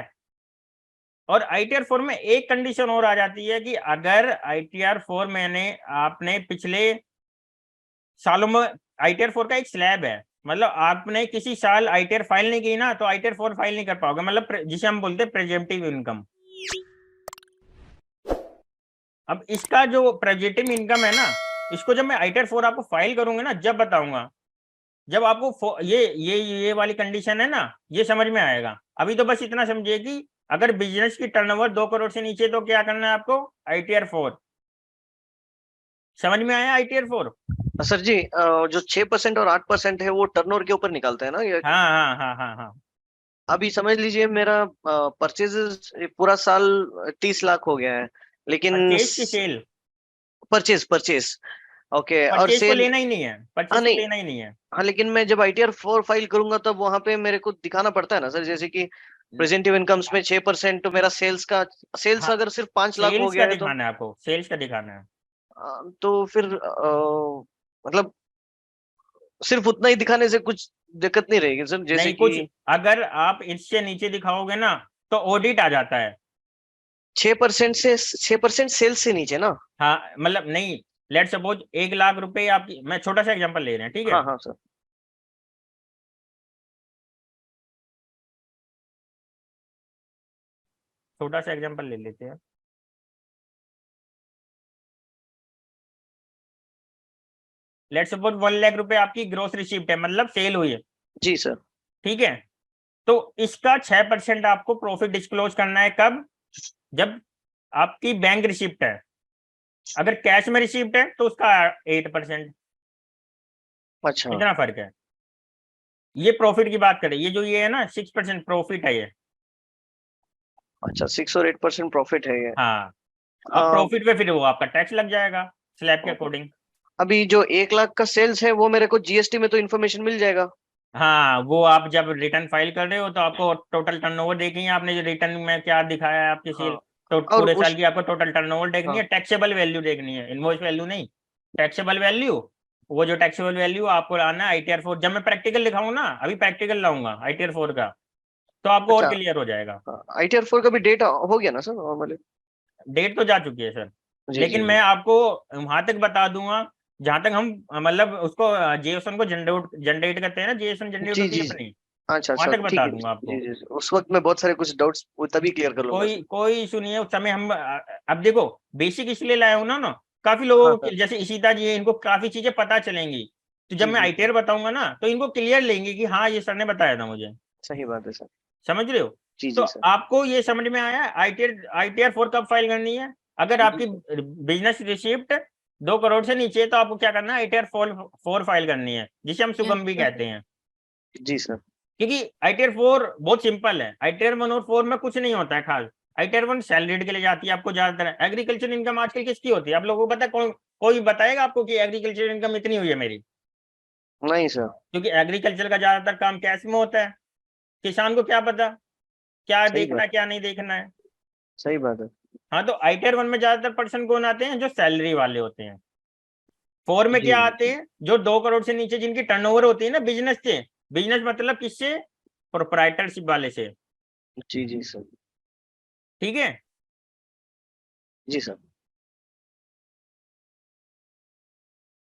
और ITR 4 में एक कंडीशन और आ जाती है कि अगर ITR 4 आपने पिछले सालों में, ITR 4 का एक स्लैब है, मतलब आपने किसी साल ITR फाइल नहीं की ना, तो ITR 4 फाइल नहीं कर पाओगे, मतलब जिसे हम बोलते हैं प्रेजेंटिव इनकम। अब इसका जो प्रेजेंटिव इनकम है ना, इसको जब मैं ITR 4 आपको फाइल करूंगा ना, जब बताऊंगा, जब आपको ये वाली कंडीशन है ना, ये समझ में आएगा। अभी तो बस इतना समझिए कि अगर बिजनेस की टर्नओवर 2 करोड़ से नीचे तो क्या करना है आपको, ITR 4। समझ में आया ITR 4? सर जी, जो 6% और 8% है वो टर्नओवर के ऊपर निकालते हैं ना ये? हाँ हाँ हाँ हाँ हाँ। अभी समझ लीजिए मेरा परचेजेस पूरा साल 30 लाख हो गया है, लेकिन परचेज की सेल, परचेज परचेज ओके, और परचेज को सेल। लेना ही नहीं है, हाँ परचेज को नहीं, लेना ही नहीं है। हाँ लेकिन मैं जब ITR 4 फाइल करूंगा तब वहां पे मेरे को दिखाना पड़ता है ना सर, जैसे कि प्रेजेंटिव इनकम्स में 6% तो मेरा सेल्स का, सेल्स हाँ, अगर सिर्फ 5 लाख हो सेल्स का गया है तो दिखाना है आपको, सेल्स का दिखाना है। तो फिर मतलब सिर्फ उतना ही दिखाने से कुछ दिक्कत नहीं रहेगी सर, जैसे नहीं, कुछ कि अगर आप इससे नीचे दिखाओगे ना तो ऑडिट आ जाता है। 6% सेल्स से नीचे ना? हाँ, मतलब नहीं, लेट सपोज 1 लाख रुपए आपकी, मैं छोटा सा एग्जांपल ले रहे हैं, ठीक है। हाँ हाँ सर। छोटा सा एग्जांपल ले लेते हैं। लेट सपोज 1 लाख रुपए आपकी ग्रोस रिसीप्ट है, मतलब सेल हुई है, जी सर। ठीक है। तो इसका 6% आपको प्रॉफिट डिस्क्लोज करना है, कब? जब आपकी बैंक रिसिप्ट है। अगर कैश में रिसिप्ट है तो उसका 8%। अच्छा इतना फर्क है। ये प्रॉफिट की बात करें, ये जो ये है ना 6% प्रॉफिट है ये। अच्छा, 6 और 8% प्रॉफिट है ये। हाँ, अब अ, प्रॉफिट पे फिर वो आपका टैक्स लग जाएगा स्लैब के अकॉर्डिंग। अभी जो 1 लाख का सेल्स है वो मेरे को GST में तो इन्फॉर्मेशन मिल जाएगा? हाँ, वो आप जब रिटर्न फाइल कर रहे हो तो आपको टोटल टर्नओवर देखनी है, आपने जो रिटर्न में क्या दिखाया है आपकी सेल, हाँ। तो और पूरे साल उस, की आपको टोटल टर्नओवर देखनी है, हाँ टैक्सेबल वैल्यू देखनी है, इनवॉइस वैल्यू नहीं, टैक्सेबल वैल्यू। वो जो टैक्सेबल वैल्यू आपको लाना है ITR 4, जब मैं प्रैक्टिकल दिखाऊंगा ना, अभी प्रैक्टिकल लाऊंगा ITR 4 का, तो आपको और अच्छा, क्लियर हो जाएगा। ITR 4 का भी डेट हो गया ना सर नॉर्मली? डेट तो जा चुकी है सर, जी लेकिन जी मैं जी। आपको वहां तक बता दूंगा जहां तक हम मतलब उसको जेएसएन को जनरेट जनरेट करते हैं ना, जेएसएन जनरेट जी होती जी है जी। अपनी, अच्छा वहां अच्छा, तक ठीक बता है दूंगा जी आपको। जी जी। उस वक्त मैं बहुत सारे कुछ डाउट्स तभी क्लियर कर लूंगा कोई सर। कोई इशू नहीं है उस समय, हम अब देखो, बेसिक इसलिए लाया हूं ना काफी हाँ लोगों सर। को, जैसे इशिता जी है, इनको काफी चीजें पता चलेंगी, तो जब जी मैं जी जी। ITR बताऊंगा ना तो इनको क्लियर लेंगे कि हाँ ये सर ने बताया था मुझे। सही बात है सर। समझ रहे हो? जी तो जी सर। आपको ये समझ में आया ITR 4 कब फाइल करनी है? अगर आपकी बिजनेस रिसिप्ट 2 करोड़ से नीचे है तो आपको क्या करना है, ITR 4 फाइल करनी है, जिसे हम सुगम भी कहते हैं। जी सर। क्योंकि ITR 4 बहुत सिंपल है, ITR 1 और 4 में कुछ नहीं होता है खास। ITR 1 सैलरीड के लिए जाती है आपको ज्यादातर। एग्रीकल्चर इनकम आजकल किसकी होती है आप लोगों को पता है? कोई बताएगा आपको कि एग्रीकल्चर इनकम इतनी हुई है मेरी? नहीं सर। क्योंकि एग्रीकल्चर का ज्यादातर काम कैश में होता है, किसान को क्या पता क्या सही देखना बात। है क्या नहीं देखना है। सही बात है। हाँ, तो ITR 1 में ज्यादातर पर्सन कौन आते हैं, जो सैलरी वाले होते हैं। 4 में जी क्या जी आते हैं, जो 2 करोड़ से नीचे जिनकी टर्नओवर होती है ना बिजनेस से। बिजनेस मतलब किससे? प्रोप्राइटरशिप वाले से। जी जी सर। ठीक है। जी सर।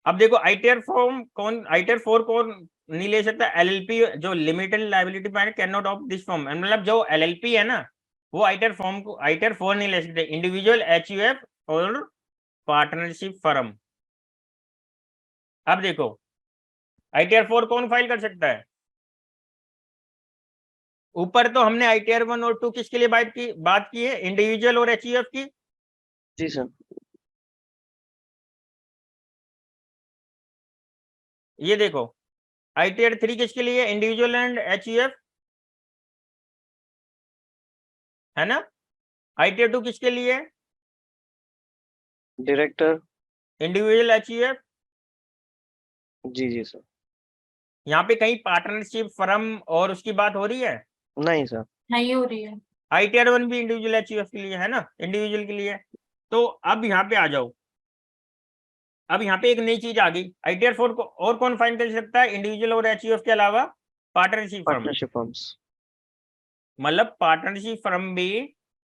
अब देखो ITR 4 कौन नहीं ले सकता? LLP, जो limited liability man can not of this form, मतलब जो LLP है ना, वो ITR 4 नहीं ले सकते। इंडिविजुअल HUF और पार्टनरशिप फर्म। अब देखो ITR 4 कौन फाइल कर सकता है? ऊपर तो हमने ITR 1 और 2 किसके लिए बात की है, इंडिविजुअल और HUF की। जी सर। ये देखो ITR 3 किसके लिए, इंडिविजुअल एंड HUF, है ना। ITR 2 किसके लिए, डायरेक्टर। Individual HUF। जी जी सर। यहाँ पे कहीं पार्टनरशिप फर्म और उसकी बात हो रही है? नहीं सर। नहीं हो रही है। ITR 1 भी इंडिविजुअल HUF के लिए है ना, इंडिविजुअल के लिए। तो अब यहाँ पे आ जाओ, अब यहाँ पे एक नई चीज आ गई, ITR 4 को और कौन फाइल कर सकता है इंडिविजुअल और HUF के अलावा? Partnership firm. Partnership firms. मतलब पार्टनरशिप फर्म भी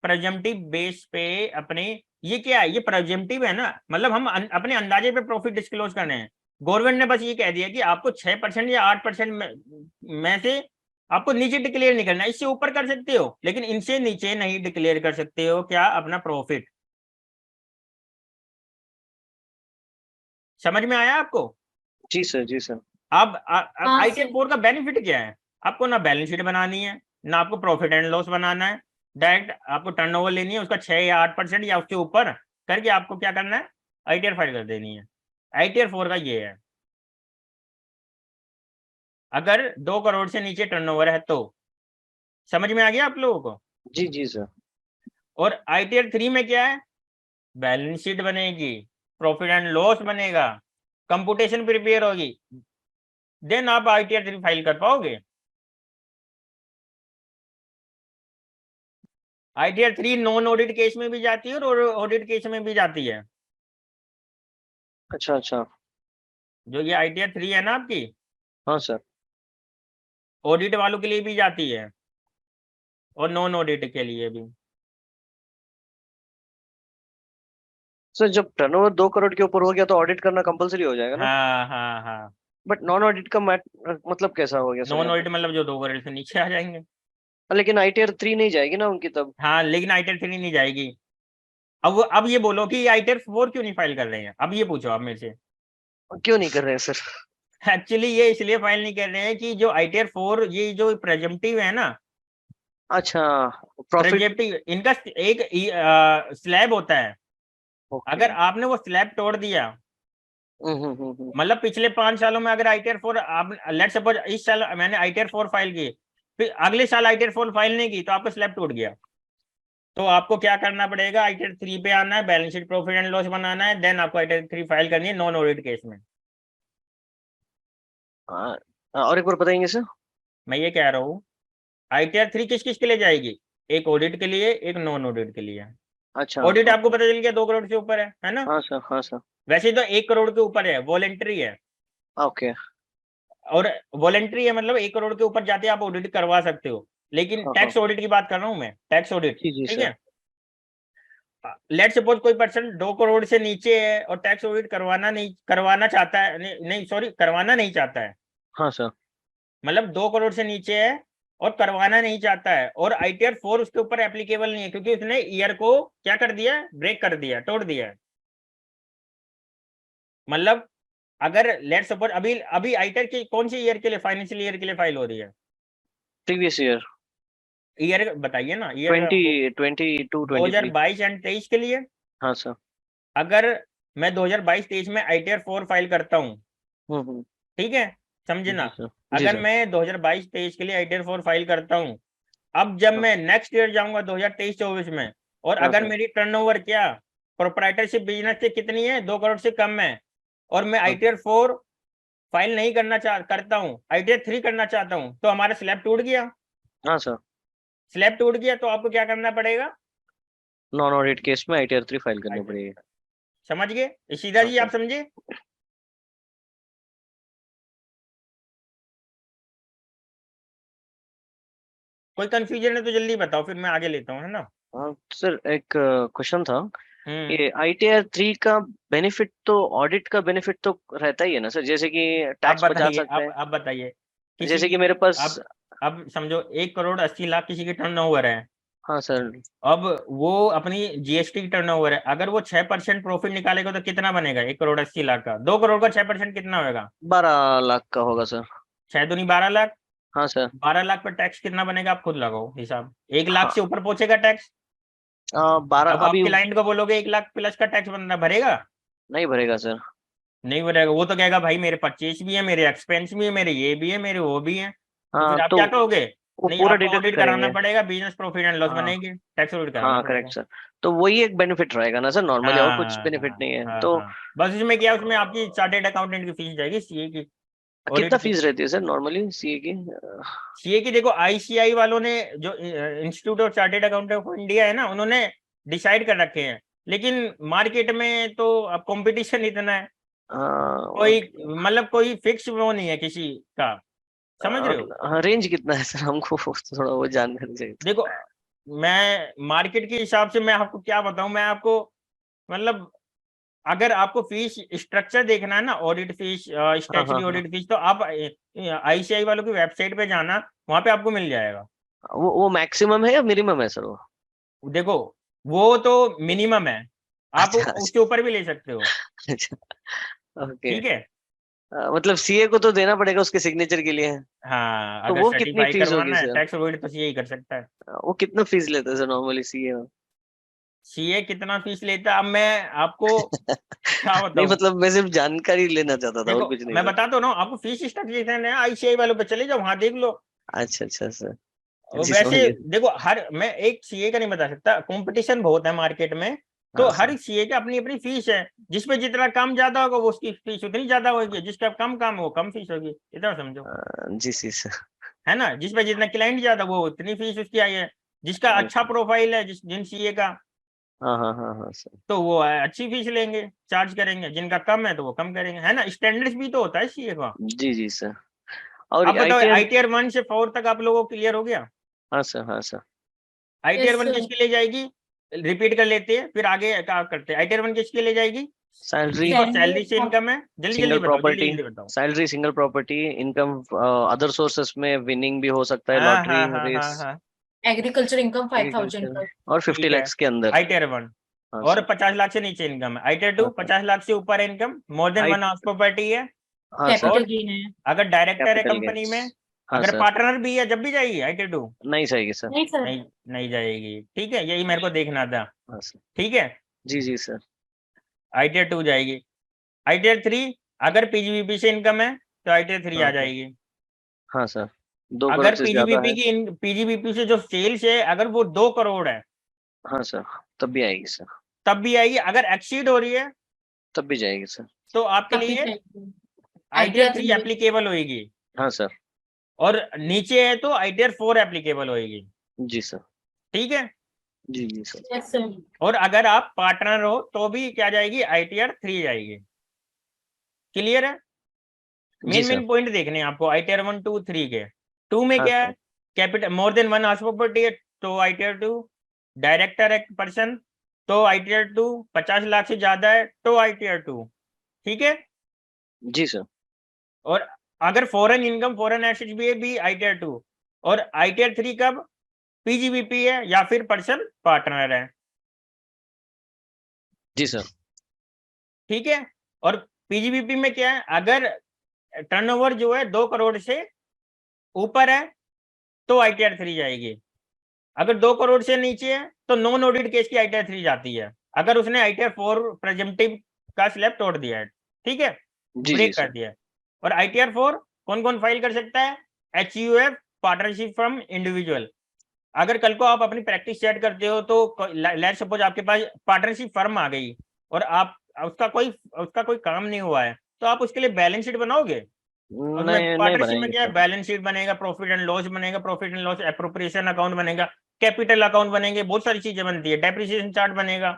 प्रेजेंटिव बेस पे अपने, ये क्या है, ये प्रेजेंटिव है ना, मतलब हम अपने अंदाजे पे प्रॉफिट डिस्क्लोज करने हैं। गवर्नमेंट ने बस ये कह दिया कि आपको 6% या 8% में से आपको नीचे डिक्लेयर नहीं करना, इससे ऊपर कर सकते हो लेकिन इनसे नीचे नहीं डिक्लेयर कर सकते हो क्या, अपना प्रॉफिट। समझ में आया आपको? जी सर, जी सर। अब हाँ आईटीआर सर। 4 का बेनिफिट क्या है? आपको ना बैलेंस शीट बनानी है, ना आपको प्रॉफिट एंड लॉस बनाना है, डायरेक्ट आपको टर्नओवर लेनी है, उसका 6 या 8% या उसके ऊपर करके आपको क्या करना है, आईटीआर फाइल कर देनी है। आईटीआर 4 का ये है, अगर 2 करोड़ से नीचे टर्नओवर है तो। समझ में आ गया आप लोगों को? जी जी सर। और आईटीआर 3 में क्या है, बैलेंस शीट बनेगी, प्रॉफिट एंड लॉस बनेगा, कंप्यूटेशन प्रिपेयर होगी, देन आप आईटीआर 3 फाइल कर पाओगे। आईटीआर 3 नॉन ऑडिट केस में भी जाती है और ऑडिट केस में भी जाती है। अच्छा अच्छा। जो ये आईटीआर 3 है ना आपकी, हाँ सर। ऑडिट वालों के लिए भी जाती है और नॉन ऑडिट के लिए भी। सर जब टर्नओवर 2 करोड़ के ऊपर हो गया तो ऑडिट करना कंपलसरी हो जाएगा ना? हाँ हाँ हाँ। बट नॉन ऑडिट का मतलब कैसा हो गया सर नॉन यहाँ ऑडिट मतलब जो 2 करोड़ से नीचे आ जाएंगे। पे? लेकिन आईटीआर 3 नहीं जाएगी ना उनकी तब? हाँ लेकिन आईटीआर 3 नहीं जाएगी। अब ये बोलो कि आईटीआर 4 क्यों नहीं फाइल कर रहे हैं, अब ये पूछो आप मेरे से। क्यों नहीं कर रहे हैं सर? एक्चुअली ये इसलिए फाइल नहीं कर रहे हैं कि जो आईटीआर 4 ये जो प्रेजेंटिव है ना, अच्छा। प्रॉफिट। प्रेजेंटिव इनका एक स्लैब होता है। ओके। अगर आपने वो स्लैब तोड़ दिया, मतलब पिछले 5 सालों में अगर आईटीआर 4 आप लेट सपोज इस साल मैंने आईटीआर 4 फाइल की, फिर अगले साल आईटीआर 4 फाइल नहीं की तो आपका स्लैब टूट गया, तो आपको क्या करना पड़ेगा, आईटीआर 3 पे आना है, balance sheet profit and loss बनाना है, देन आपको आईटीआर 3 फाइल करनी है नॉन ऑडिट केस में। हाँ। और एक बार बताएंगे सर? मैं ये कह रहा हूँ आईटीआर 3 किस किस के लिए जाएगी, एक ऑडिट के लिए, एक नॉन ऑडिट के लिए। अच्छा। ऑडिट आपको ओके। पता चल गया 2 करोड़ से ऊपर है ना? हाँ सर, हाँ सर। वैसे तो 1 करोड़ के ऊपर है, वॉलेंट्री है। ओके। और वॉलेंट्री है मतलब 1 करोड़ के ऊपर जाते आप ऑडिट करवा सकते हो, लेकिन हाँ हाँ। टैक्स ऑडिट की बात कर रहा हूँ मैं, टैक्स ऑडिट। जी जी ठीक सर। है, लेट सपोज कोई पर्सन 2 करोड़ से नीचे है और टैक्स ऑडिट करवाना चाहता है, नहीं सॉरी करवाना नहीं चाहता है, हाँ सर। मतलब 2 करोड़ से नीचे है और करवाना नहीं चाहता है, और आईटीआर 4 उसके ऊपर एप्लीकेबल नहीं है क्योंकि उसने ईयर को क्या कर दिया है, ब्रेक कर दिया, तोड़ दिया है। मतलब अगर लेट सपोज अभी अभी आईटीआर की कौन सी ईयर के लिए, फाइनेंशियल ईयर के लिए फाइल हो रही है? Previous year. ईयर बताइए ना, ईयर 2022 23। 2022 एंड 23 के लिए। हाँ सर। अगर मैं 2022-23 में आईटीआर 4 फाइल करता हूँ, हम्म। ठीक है, समझे जी ना, सर। जी अगर सर। मैं 2022-23 के लिए आईटीआर 4 फाइल करता हूँ, अब जब हाँ मैं नेक्स्ट ईयर जाऊंगा 2023-24 में, और हाँ अगर सर। मेरी टर्नओवर क्या प्रोप्राइटरशिप बिजनेस से कितनी है, 2 करोड़ से कम है, और मैं हाँ आईटीआर 4 फाइल नहीं करता हूँ, आईटीआर 3 करना चाहता हूँ, तो हमारा स्लैब टूट गया। हाँ सर। स्लैब टूट गया तो आपको क्या करना पड़ेगा, नॉन ऑडिट केस में आईटीआर 3 फाइल करनी ITR पड़ेगी। समझ गए सीधा हाँ जी, सर। आप समझे? कोई कंफ्यूजन है तो जल्दी बताओ, फिर मैं आगे लेता हूँ, है ना? हाँ सर, एक क्वेश्चन था। हम्म। ये आईटीआर 3 का बेनिफिट तो ऑडिट का बेनिफिट तो रहता ही है ना सर, जैसे कि अब टैक्स बचा बताइए, सकते हैं। अब बताइए, किसी जैसे कि की, मेरे पास। अब समझो 1 करोड़ 80 लाख किसी की टर्नओवर है, हाँ सर। अब वो अपनी जीएसटी की टर्नओवर है, अगर वो 6% प्रॉफिट निकालेगा तो कितना बनेगा 1 करोड़ 80 लाख का, 2 करोड़ का 6% कितना होगा, 12 लाख का होगा सर। 6 दूनी 12 लाख, हाँ सर। 12 लाख पर टैक्स कितना बनेगा आप खुद लगाओ हिसाब, 1 लाख से हाँ। ऊपर पहुंचेगा टैक्स। 12 अब आप अभी। क्लाइंट को बोलोगे 1 लाख प्लस का टैक्स बनना भरेगा, नहीं भरेगा सर। नहीं भरेगा, वो तो कहेगा भाई मेरे परचेज भी है, मेरे एक्सपेंस भी है, मेरे ये भी है, मेरे वो भी है, तो हाँ फिर आप तो क्या कहोगे, वो नहीं पूरा आपको डिडक्ट ऑडिट कराना करेंगे। पड़ेगा, बिजनेस प्रॉफिट एंड लॉस हाँ बनेगी, टैक्स ऑडिट कराना हाँ, करेक्ट पड़ेगा। सर। तो वही एक बेनिफिट रहेगा ना सर, नॉर्मली और कुछ हाँ बेनिफिट हाँ नहीं है हाँ तो। हाँ, बस इसमें क्या है, उसमें आपकी चार्टेड अकाउंटेंट की फीस जाएगी, सीए की, कितना ऑडिट फीस फीस। रहती है सर नॉर्मली सीए की? सीए की देखो, आईसीआई वालों ने जो institute of chartered accountant of India है ना, उन्होंने डिसाइड कर रखे हैं, लेकिन मार्केट में तो अब कंपटीशन इतना है, कोई मतलब कोई फिक्स वो नहीं है किसी का, समझ रहे हो? हाँ, रेंज कितना है सर, हमको थोड़ा वो जानकारी चाहिए देखो मैं मार्केट के हिसाब से मैं आपको क्या बताऊं, मैं आपको मतलब अगर आपको फीस स्ट्रक्चर देखना है ना, ऑडिट फीस, स्टैट्यूटरी हाँ। ऑडिट फीस, तो आप आईसीआई वालों की वेबसाइट पे जाना, वहां पे आपको मिल जाएगा। वो मैक्सिमम है या मिनिमम है सर वो? देखो वो तो मिनिमम है, आप अच्छा अच्छा उसके ऊपर भी ले सकते हो। अच्छा। ओके। ठीक है। मतलब सीए को तो देना पड़ेगा उसके सिग्नेचर के लिए। हाँ, तो अगर वो कितनी सर्टिफाई फीस होगी करवाना है सर? टैक्स ऑडिट तो यही कर सकता है। वो कितना फीस लेते हैं सर नॉर्मली सीए में? सीए कितना फीस लेता है, अब मैं आपको क्या नहीं बताऊं। मतलब मैं सिर्फ जानकारी लेना चाहता था, और देखो कुछ नहीं मैं सर। बता तो रहा हूँ आपको, फीस स्ट्रक्चर है आईसीआई वालों पे चले जाओ, वहां देख लो। अच्छा अच्छा सर। और जी समझ वैसे गया। देखो, हर मैं एक सीए का नहीं बता सकता, कंपटीशन बहुत है मार्केट में, तो हाँ हर सर। सीए की अपनी अपनी फीस है। जिसपे जितना काम ज्यादा होगा वो उसकी फीस उतनी ज्यादा होगी, जिसका कम काम है वो कम फीस होगी, इतना समझो। जी जी सर। है ना, जिसपे जितना क्लाइंट ज्यादा वो उतनी फीस उसकी आई है। जिसका अच्छा अच्छा। प्रोफाइल है जिन सीए का, हाँ हाँ हाँ हाँ सर। तो वो अच्छी फीस लेंगे, चार्ज करेंगे। जिनका कम है तो वो कम करेंगे, है ना, स्टैंडर्ड्स भी तो होता है सीए का। जी जी सर। और आप बताओ आईटीआर। आईटीआर 1 से 4 तक आप लोगों को क्लियर हो गया। हाँ सर हाँ सर। ITR yes 1 sir. किसके लिए जाएगी, रिपीट कर लेते हैं फिर आगे क्या करते हैं। आईटीआर 1 किसके लिए जाएगी, सैलरी। जिसको सैलरी। सैलरी से इनकम है। जल्दी सिंगल जल्दी बताओ, जल्दी प्रॉपर्टी। जल्दी बताओ। Salary, single property income, other sources में विनिंग भी हो सकता है, हाँ लॉटरी हाँ हाँ हाँ रेस, हाँ। एग्रीकल्चर इनकम 5,000 एग्रीकल्चर, तक। और 50 ठीक है, लैक्स के अंदर। आईटीआर 1 हाँ और सर। 50 लाख से नीचे इनकम है। आईटीआर 2 हाँ सर। 50 लाख से ऊपर income, more than I. 1 house property है। हाँ सर। कैपिटल और गेन है। अगर डायरेक्टर है कैपिटल कंपनी गेन्स। में, हाँ अगर सर। पार्टनर भी है जब भी जाएगी आईटीआर 2। नहीं चाहिए सर। नहीं सर। नहीं, नहीं जाएगी। ठीक है, यही मेरे को देखना था। हाँ सर। ठीक है, जी जी सर। आईटीआर 2 जाएगी। आईटीआर 3 अगर पीजीबीपी से इनकम है तो आईटीआर 3 हाँ आ सर। जाएगी। हाँ सर। 2 करोड़ अगर से ज्यादा पीजीबीपी है। की पीजीबीपी से जो सेल्स है अगर वो 2 करोड़ है हाँ सर। तब भी आएगी सर। तब भी आएगी। अगर एक्सीड हो रही है तब भी जाएगी सर। तो आपके तब भी लिए चाहिए। ITR ITR 3 3। एप्लीकेबल होगी। हाँ सर। और नीचे है तो आईटीआर 4 एप्लीकेबल होगी। जी सर। ठीक है। जी जी सर। Yes sir. और अगर आप पार्टनर हो तो भी क्या जाएगी, आईटीआर 3 जाएगी। क्लियर है। जी मेन सर। मेन पॉइंट देखने हैं आपको आईटीआर 1 2 3 के। 2 में हाँ क्या सर। है, capital more than 1 house property है तो आईटीआर 2। डायरेक्टर है पर्सन तो आईटीआर 2। 50 लाख से ज्यादा है तो आईटीआर 2। ठीक है। जी सर। और अगर फॉरेन इनकम, फॉरेन एसेट्स भी है, भी आईटीआर 2। और आईटीआर 3 कब, पीजीबीपी है या फिर पर्सन पार्टनर है। जी सर। ठीक है। और पीजीबीपी में क्या है, अगर टर्नओवर जो है 2 करोड़ से ऊपर है तो आईटीआर 3 जाएगी। अगर 2 करोड़ से नीचे है तो नॉन ऑडिट केस की आईटीआर 3 जाती है, अगर उसने आईटीआर 4 प्रेजेंटिव का स्लैब तोड़ दिया है। ठीक है, जी जी ब्रेक कर सर। दिया है। और आईटीआर 4 कौन कौन फाइल कर सकता है, एचयूएफ, पार्टनरशिप फ्रॉम इंडिविजुअल। अगर कल को आप अपनी प्रैक्टिस सेट करते हो तो लेट सपोज आपके पास पार्टनरशिप फर्म आ गई और आप उसका कोई काम नहीं हुआ है, तो आप उसके लिए बैलेंस शीट बनाओगे। उसमें नहीं नहीं पार्टनरशिप में बनाएंगे क्या है, सर। बैलेंस शीट बनेगा, प्रॉफिट एंड लॉस बनेगा, profit and loss appropriation account बनेगा, कैपिटल अकाउंट बनेंगे, बहुत सारी चीजें बनती है, डेप्रिसिएशन चार्ट बनेगा।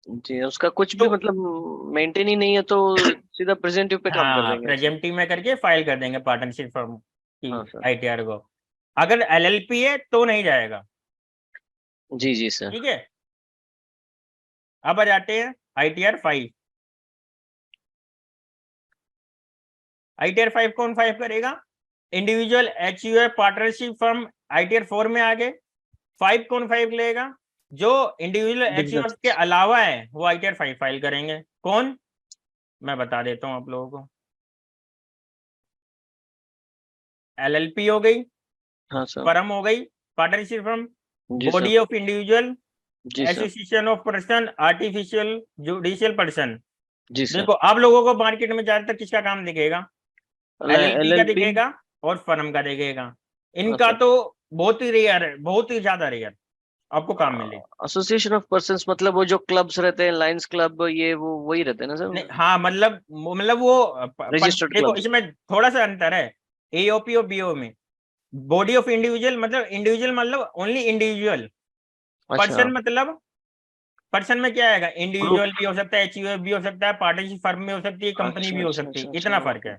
जी उसका कुछ भी तो मतलब मेंटेन ही नहीं है तो सीधा प्रेजेंटिव पे काम कर हाँ, देंगे सर। प्रेजेंटिव में करके फाइल कर देंगे पार्टनरशिप फर्म की हाँ सर। आईटीआर को। अगर एलएलपी है तो नहीं जाएगा। जी जी सर। ठीक है। अब आ जाते हैं आईटीआर 5। आईटीआर 5 कौन फाइल करेगा, individual HUF partnership firm ITR 4 में आ गए। 5 कौन फाइल लेगा, जो इंडिविजुअल एचयूएफ के बिजनेस। अलावा है वो आईटीआर 5 फाइल करेंगे। कौन, मैं बता देता हूं आप लोगों को। एलएलपी हो गई, हाँ सर। फर्म हो गई, पार्टनरशिप फर्म, जी सर। बॉडी ऑफ इंडिविजुअल, जी sir. Association of person, artificial judicial person. जी सर। देखो आप लोगों को मार्केट में ज्यादातर किसका काम दिखेगा, एलएलपी का एलएलपी। दिखेगा और फर्म का दिखेगा। हाँ इनका सर। तो बहुत ही रेयर है, बहुत ही ज्यादा रेयर आपको काम मिले। एसोसिएशन ऑफ पर्संस मतलब वो जो क्लब्स रहते हैं, लायंस क्लब, ये वो वही रहते हैं ना नहीं, सर? हाँ मतलब वो रजिस्टर्ड देखो क्लब्स। इसमें थोड़ा सा अंतर है एओपी और बीओ में। बॉडी ऑफ इंडिविजुअल मतलब इंडिविजुअल मतलब ओनली इंडिविजुअल। अच्छा। पर्सन मतलब पर्सन में क्या आएगा, ग्रुप। इंडिविजुअल भी हो सकता है, एचयूएफ भी हो सकता है, पार्टनरशिप फर्म में हो सकती है, कंपनी अच्छा भी हो अच्छा सकती है, अच्छा अच्छा इतना फर्क ओके। है।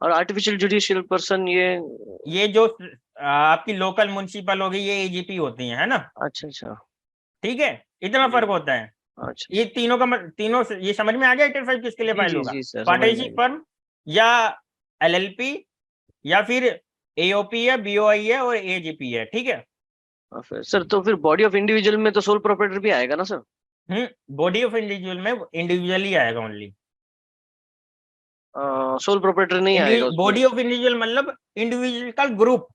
और आर्टिफिशियल जुडिशियल पर्सन ये जो आपकी लोकल म्युनिसिपल होगी ये एजीपी होती है ना। अच्छा अच्छा ठीक है, इतना जी। फर्क होता है। अच्छा ये तीनों का तीनों ये समझ में आ गया 85 किसके लिए जी फाइल जी होगा? जी सर, समझ में आ पार्टनरशिप गया। फर्म या एलएलपी या फिर एओपी है, बीओआई है और एजीपी है। ठीक है। फिर सर तो फिर बॉडी ऑफ इंडिविजुअल में तो सोल प्रोप्राइटर भी आएगा ना सर? बॉडी ऑफ इंडिविजुअल में इंडिविजुअल ही आएगा ओनली। सोल प्रोप्राइटर नहीं आएगा उसमें? बॉडी ऑफ इंडिविजुअल मतलब इंडिविजुअल का ग्रुप,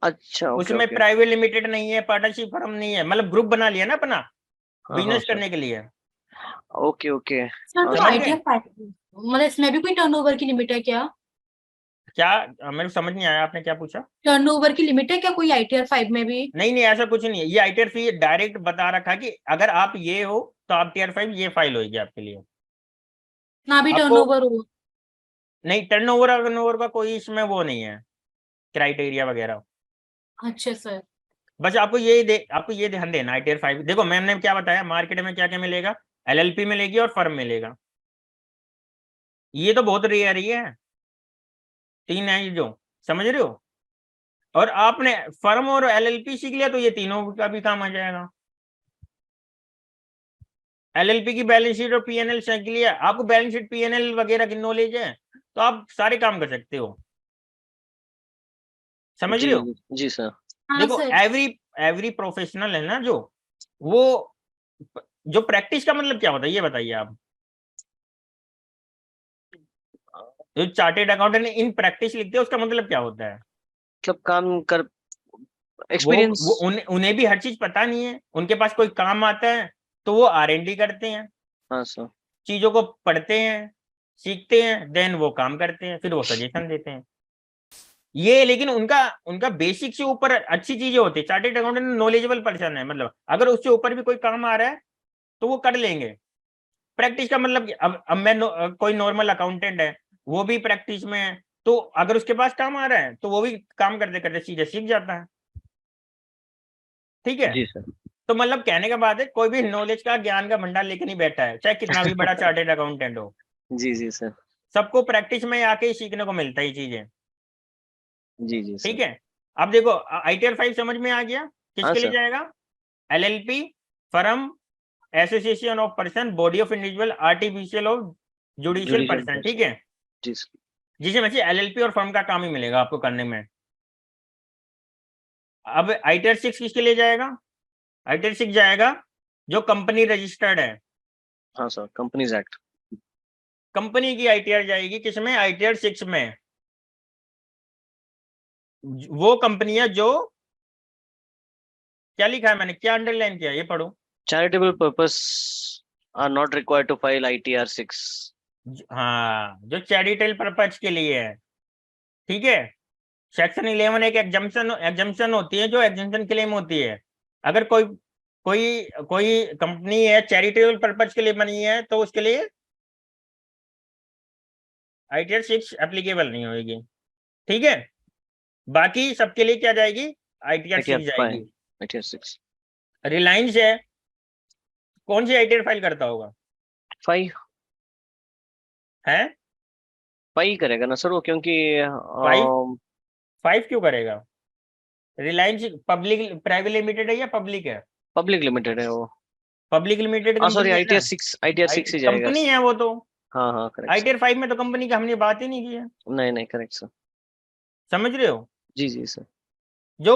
अच्छा ओके उसमें ओके। प्राइवेट लिमिटेड नहीं है, पार्टनरशिप फर्म नहीं है, मतलब ग्रुप बना लिया ना अपना हाँ हाँ बिजनेस सर, करने के लिए। Okay okay. सर तो समझ आईटीआर गए? मतलब इसमें भी कोई टर्नओवर की लिमिट है क्या? क्या? मेरे को समझ नहीं आया, आपने क्या पूछा? टर्नओवर की लिमिट है क्या कोई आईटीआर 5 में भी? नहीं नहीं, ऐसा कुछ नहीं है। ये आईटीआर फी डायरेक्ट बता रखा कि अगर आप ये हो तो आप टीआर 5 ये फाइल होगी आपके लिए। ना भी आपको टर्नओवर हो? नहीं, टर्नओवर का कोई इसमें वो नहीं है क्राइटेरिया वगैरह। अच्छा सर। बस आपको ये ध्यान देना आईटीआर 5। देखो मैम ने क्या बताया, मार्केट में क्या क्या मिलेगा, एलएलपी मिलेगी और फर्म मिलेगा। ये तो बहुत रेयर ही है, तीन है ये जो, समझ रहे हो? और आपने फर्म और एलएलपी सीख लिया तो ये तीनों का भी काम आ जाएगा। एलएलपी की बैलेंस शीट और पीएनएल सीख लिया, आपको बैलेंस शीट पीएनएल वगैरह की नॉलेज है तो आप सारे काम कर सकते हो। समझ जी रहे हो? जी सर। हाँ देखो सर। एवरी प्रोफेशनल है ना जो, वो जो प्रैक्टिस का मतलब क्या होता है ये बताइए आप। जो चार्टेड अकाउंटेंट इन प्रैक्टिस लिखते हैं उसका मतलब क्या होता है? मतलब काम कर, वो एक्सपीरियंस। वो उन्हें भी हर चीज पता नहीं है, उनके पास कोई काम आता है तो वो आरएनडी करते हैं, हाँ सर। चीजों को पढ़ते हैं, सीखते हैं, देन वो काम करते हैं, फिर वो सजेशन देते हैं। ये लेकिन उनका उनका बेसिक से ऊपर अच्छी चीजें होती है। चार्टेड अकाउंटेंट नॉलेजेबल पर्सन है, मतलब अगर उससे ऊपर भी कोई काम आ रहा है तो वो कर लेंगे। प्रैक्टिस का मतलब अब मैं कोई नॉर्मल अकाउंटेंट है, वो भी प्रैक्टिस में है, तो अगर उसके पास काम आ रहा है तो वो भी काम करते करते सीधे सीख जाता है। ठीक है। जी सर। तो मतलब कहने का बात है, कोई भी नॉलेज का ज्ञान का भंडार लेके नहीं बैठा है, चाहे कितना भी बड़ा चार्टेड अकाउंटेंट हो। जी जी सर। सबको प्रैक्टिस में आके ही सीखने को मिलता है चीजें। जी जी सर। ठीक है। अब देखो आईटीआर 5 समझ में आ गया, हाँ किसके लिए सर। जाएगा? LLP, firm, association of person, body of individual, artificial of judicial judicial person. ठीक पर्सन। है। जी सर। जिसे में एलएलपी और फर्म का काम ही मिलेगा आपको करने में। अब आईटीआर 6 किसके लिए जाएगा? आईटीआर 6 जाएगा जो कंपनी रजिस्टर्ड है। हाँ सर, कंपनीज एक्ट। कंपनी की आईटीआर जाएगी किसमें? आईटीआर 6 में। वो कंपनियां जो, क्या लिखा है मैंने, क्या अंडरलाइन किया, ये पढ़ो। Charitable purpose are not required to file ITR 6। हाँ, जो चैरिटेबल पर्पज के लिए है। ठीक है। सेक्शन 11 एक एग्जम्पशन होती है, जो एग्जम्पशन क्लेम होती है। अगर कोई कोई कोई कंपनी है चैरिटेबल पर्पज के लिए बनी है तो उसके लिए आईटीआर 6 एप्लीकेबल नहीं होगी। ठीक है। बाकी सबके लिए क्या जाएगी? आईटीआर 6 ITR 5, जाएगी। ITR 6। रिलायंस है, कौन सी आईटीआर फाइल करता होगा? 5 है 5 करेगा ना सर वो, क्योंकि 5 5 क्यों करेगा? रिलायंस पब्लिक प्राइवेट लिमिटेड है या पब्लिक है? पब्लिक लिमिटेड है वो। पब्लिक लिमिटेड हाँ सॉरी, कंपनी है ना, ITR 6 ही जाएगा। कंपनी है वो तो। हाँ हाँ करेक्ट सर। आईटीआर 5 में तो कंपनी की हमने बात ही नहीं की है। नहीं नहीं करेक्ट सर। समझ रहे हो? जी जी सर। जो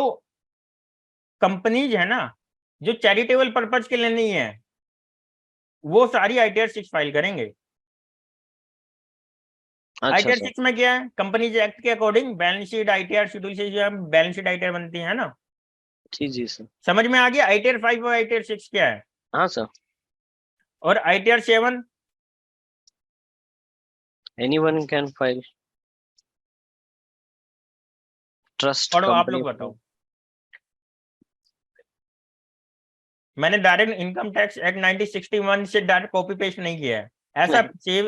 कंपनीज है ना, जो चैरिटेबल पर्पज के लिए नहीं है, वो सारी आईटीआर 6 फाइल करेंगे। अच्छा आईटीआर सर। 6 में क्या है? कंपनीज एक्ट के according balance sheet ITR schedule से जो बैलेंस शीट आईटीआर बनती है ना। जी जी सर। समझ में आ गया आईटीआर 5 और आईटीआर 6 क्या है? हाँ सर। और ITR 7 anyone can file trust पढ़ो, आप कंपनी। लोग बताओ। मैंने डायरेक्ट इनकम टैक्स एक्ट 1961 से डायरेक्ट कॉपी पेस्ट नहीं किया है।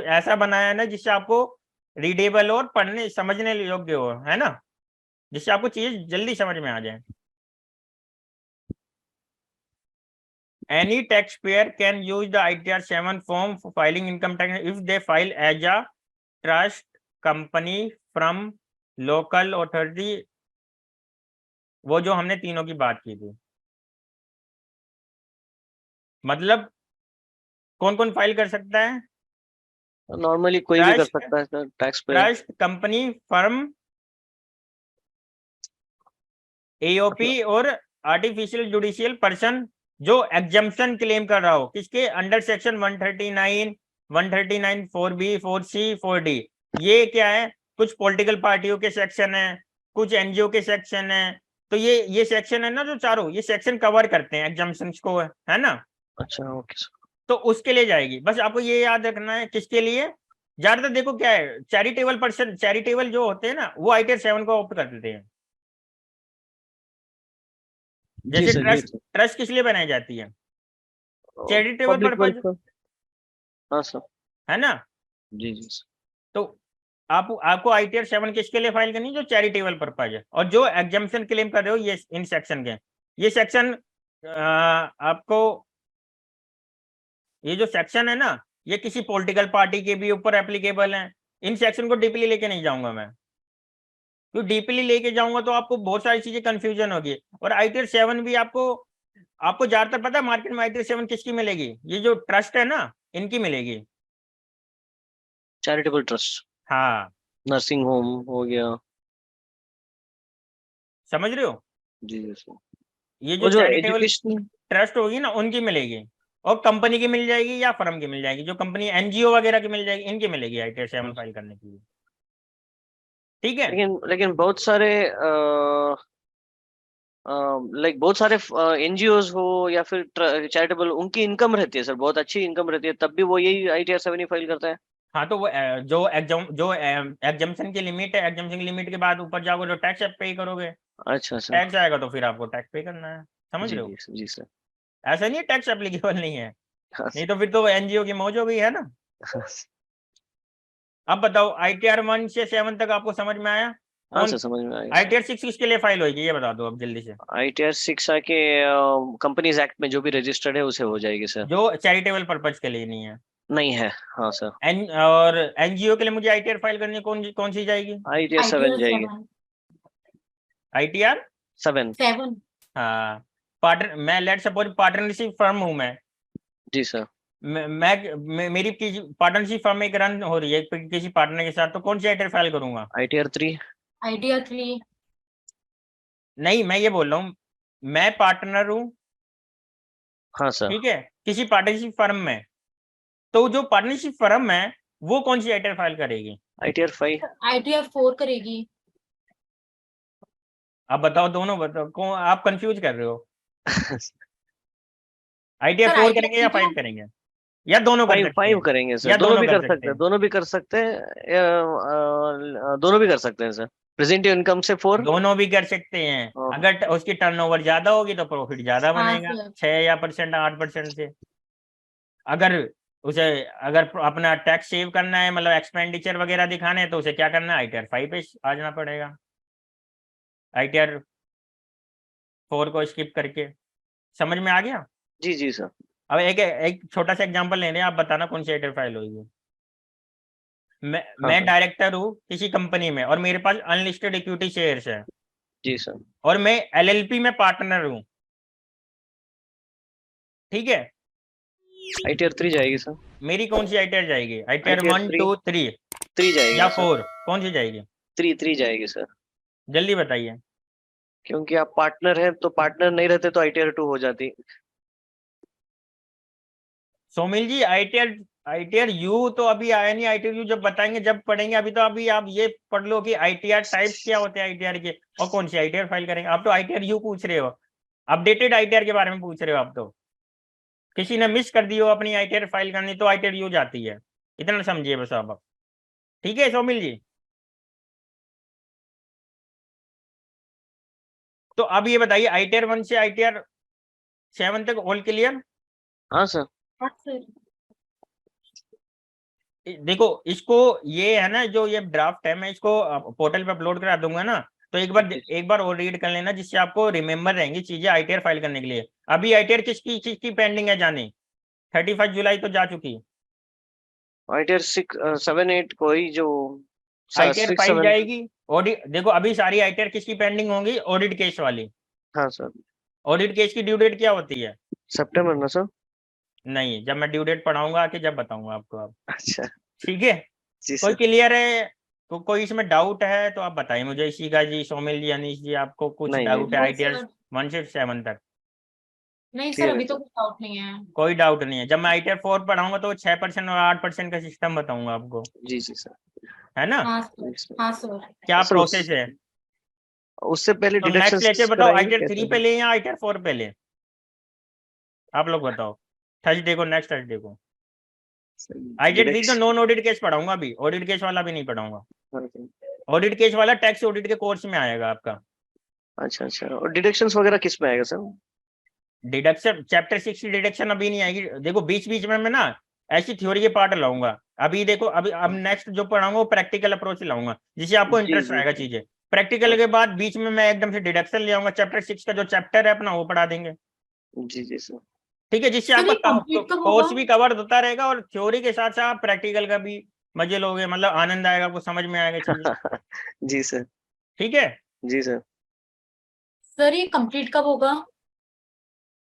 ऐसा बनाया है ना जिससे आपको रीडेबल और पढ़ने समझने योग्य हो, है ना, जिससे आपको चीज जल्दी समझ में आ जाए। Any taxpayer can use the ITR 7 form for filing income tax if they file as a trust company from local authority, वो जो हमने तीनों की बात की थी, मतलब कौन कौन फाइल कर सकता है? नॉर्मली कोई भी कर ट्रस्ट, सकता है sir, tax payer. Trust, company, firm, AOP और आर्टिफिशियल जुडिशियल पर्सन जो एग्जम्पशन क्लेम कर रहा हो, किसके under section 139, 139 4B, 4C, 4D। ये क्या है? कुछ पॉलिटिकल पार्टियों के सेक्शन है, कुछ एनजीओ के सेक्शन है। तो ये सेक्शन है ना, जो चारों ये सेक्शन कवर करते हैं एग्जम्पशन को, है ना? अच्छा, ओके सर। तो उसके लिए जाएगी। बस आपको ये याद रखना है, किसके लिए ज्यादातर देखो क्या है, चैरिटेबल पर्सन, चैरिटेबल जो होते हैं ना, वो ITR 7 को ऑप्ट कर देते हैं। जी जैसे सर, जी ट्रस्ट, सर। ट्रस्ट किस लिए बनाई जाती है? Charitable public purpose, welfare. हाँ सर। है ना? जी जी सर। तो आपको ITR 7 किसके लिए फाइल करनी है? जो चैरिटेबल पर्पज है। और जो एग्जम्पशन क्लेम कर रहे हो, ये इन सेक्शन के, ये सेक्शन आपको, ये जो सेक्शन है ना, ये किसी पॉलिटिकल पार्टी के भी ऊपर एप्लीकेबल है। इन सेक्शन को डीपली लेके नहीं जाऊंगा मैं, तो डीपली लेके जाऊंगा तो आपको बहुत सारी चीजें कंफ्यूजन होगी। और ITR 7 भी आपको ज्यादातर पता है मार्केट में ITR 7 किसकी मिलेगी? ये जो ट्रस्ट है ना, इनकी मिलेगी। चैरिटेबल ट्रस्ट, हाँ, नर्सिंग होम हो गया। समझ रहे हो? जी जी सर। ये जो वो जो चैरिटेबल एजुकेशन। ट्रस्ट होगी ना, उनकी मिलेगी। और कंपनी की मिल जाएगी या फर्म की मिल जाएगी, जो कंपनी एनजीओ वगैरह की मिल जाएगी, इनकी मिलेगी ITR 7 फाइल करने के लिए। ठीक है? लेकिन लेकिन बहुत सारे लाइक बहुत सारे एनजीओज हो या फिर चैरिटेबल, उनकी इनकम रहती है सर, बहुत अच्छी इनकम रहती है, तब भी वो यही ITR 7 ही फाइल करता है। हाँ, तो वो जो एग्जम्पशन की लिमिट है, एग्जम्पशन की लिमिट के बाद ऊपर जाओगे तो टैक्स पे करोगे। अच्छा सर। टैक्स आएगा तो फिर आपको टैक्स पे करना है। समझ जी रहे जी हो? जी सर। ऐसा नहीं है टैक्स एप्लीकेबल नहीं है, हाँ नहीं तो फिर तो एनजीओ की मौज हो गई, है ना? सर। अब बताओ ITR 1 से 7 तक आपको समझ में आया? हाँ कौन सर, समझ में आ गया सर। ITR 6 किसके लिए फाइल होगी, ये बता दो अब जल्दी से। ITR 6 आके कंपनीज एक्ट में जो भी रजिस्टर्ड है उसे हो जाएगी सर। जो चैरिटेबल पर्पज के लिए नहीं है। नहीं है। हाँ सर। और एनजीओ के लिए मुझे ITR फाइल करनी कौन सी जाएगी? ITR 7 ITR जाएगी। ITR 7। 7। हाँ। पार्टनर, मैं लेट सपोज पार्टनरशिप फर्म हूँ मैं, जी सर। मेरी किसी पार्टनरशिप फर्म एक रन हो रही है किसी पार्टनर के साथ, तो कौन सी ITR फाइल करूंगा? ITR 3। ITR 3। नहीं, मैं ये बोल रहा हूँ, मैं पार्टनर हूँ, हाँ सर। ठीक है, किसी पार्टनरशिप फर्म में, तो जो पार्टनरशिप फर्म है वो कौन सी ITR फाइल करेगी? ITR 5। ITR 4 करेगी। आप बताओ, दोनों बताओ, कौन आप कंफ्यूज कर रहे हो? ITR सर 4 ITR करेंगे या 3 तो 5 करेंगे, या दोनों कर 5 सकते 5 हैं? करेंगे सर, या दोनों भी कर कर सकते सकते हैं, हैं? दोनों भी कर सकते हैं, दोनों भी कर सकते हैं सर। प्रेजेंट इनकम से 4। दोनों भी कर सकते हैं। अगर उसकी टर्नओवर ज्यादा होगी तो प्रॉफिट ज्यादा हाँ बनेगा, सर। 6 या परसेंट 8% से। अगर उसे, अगर अपना टैक्स सेव करना है, मतलब एक्सपेंडिचर वगैरह दिखाने हैं, तो उसे क्या करना है, ITR 5 पे आ जाना पड़ेगा, ITR 4 को स्किप करके। समझ में आ गया? जी जी सर। अब एक छोटा सा एग्जांपल ले रहे हैं, आप बताना कौन सी ITR फाइल होगी। हाँ मैं सर। डायरेक्टर हूँ किसी कंपनी में, और मेरे पास अनलिस्टेड इक्विटी शेयर्स है, जी सर। और मैं LLP में पार्टनर हूँ, ठीक है? ITR 3 जाएगी सर। मेरी कौन सी ITR जाएगी? ITR ITR 1 3। 2 3 3 जाएगी या सर। 4, कौन सी जाएगी? 3 जाएगी सर। जल्दी बताइए। क्योंकि आप पार्टनर हैं, तो पार्टनर नहीं रहते तो ITR 2 हो जाती। सोमिल जी, ITR U तो अभी आया नहीं। ITR U जब बताएंगे, जब पढ़ेंगे, अभी तो अभी आप ये पढ़ लो कि ITR टाइप्स क्या होते हैं ITR के, और कौन सी ITR फाइल करेंगे। आप तो ITR U पूछ रहे हो, अपडेटेड ITR के बारे में पूछ रहे हो आप तो। किसी ने मिस कर दी हो अपनी ITR फाइल करनी, तो ITR U जाती है, इतना समझिए बस आप। ठीक है सोमिल जी? तो अब ये बताइए, ITR 1 से ITR 7 तक ऑल क्लियर? हाँ सर। हाँ सर। देखो, इसको, ये है ना, जो ये ड्राफ्ट है, मैं इसको पोर्टल पे अपलोड करा दूंगा ना, तो एक बार और रीड कर लेना, जिससे आपको रिमेम्बर रहेंगी चीजें ITR फाइल करने के लिए। अभी ITR किसकी चीज की पेंडिंग है जाने? 31 जुलाई तो जा चुकी। ITR 6 7 8 कोई जो आईटीआर 6, 5 7। जाएगी। ऑडिट देखो अभी सारी आईटीआर किसकी पेंडिंग होंगी, ऑडिट केस वाली। हाँ सर। ऑडिट केस की ड्यू डेट क्या होती है? सितंबर ना सर? नहीं, जब मैं ड्यू डेट पढ़ाऊंगा आके जब बताऊंगा आपको आप। अच्छा। ठीक है, जी कोई सर। क्लियर है? तो कोई इसमें डाउट है तो आप बताइए मुझे, इशिका जी, सोमिल जी, अनीश जी, आपको कुछ नहीं डाउट है नहीं आईटीआर सर, 1 से 7 तक? नहीं सर, क्लियर है अभी तो सर। कुछ डाउट नहीं है। कोई डाउट नहीं है। जब मैं आईटीआर 4 पढ़ाऊंगा तो 6% और 8% का सिस्टम बताऊंगा आपको, जी जी सर। है ना? हाँ सर, जी सर। हाँ सर। क्या सर प्रोसेस है? उससे पहले तो नेक्स्ट डिडक्शंस लेक्चर बताओ, कराएंगे आईटीआर कैसे? 3 पे ले या आईटीआर 4 पे ले? आप लोग बताओ, थर्सडे को, नेक्स्ट थर्सडे को। आईटीआर 3 तो डिडक्शन। नॉन ऑडिट केस पढ़ाऊंगा, अभी ऑडिट केस वाला भी नहीं पढ़ाऊंगा। हाँ, ऑडिट केस वाला टैक्स ऑडिट के कोर्स में आएगा आपका। अच्छा अच्छा। और डिडक्शंस वगैरह किस में आएगा सर? डिडक्शन चैप्टर 6 की डिडक्शन अभी नहीं आएगी। देखो बीच बीच में मैं ना ऐसी थ्योरी के पार्ट लाऊंगा। अभी देखो, अभी अब नेक्स्ट जो पढ़ाऊंगा वो प्रैक्टिकल अप्रोच लाऊंगा, जिससे आपको जी इंटरेस्ट जी आएगा जी। चीजें। प्रैक्टिकल के बाद बीच में मैं एकदम से डिडक्शन ले आऊंगा, चैप्टर 6 का जो चैप्टर है अपना वो पढ़ा देंगे। जी जी सर। ठीक है, जिससे सर ये आपका कंप्लीट कब होगा? कोर्स भी कवर होता रहेगा और थ्योरी के साथ साथ प्रैक्टिकल का भी मजे लोगे, मतलब आनंद आएगा, आपको समझ में आएगा चीजें। जी सर। ठीक है जी सर। सर ये कंप्लीट कब होगा?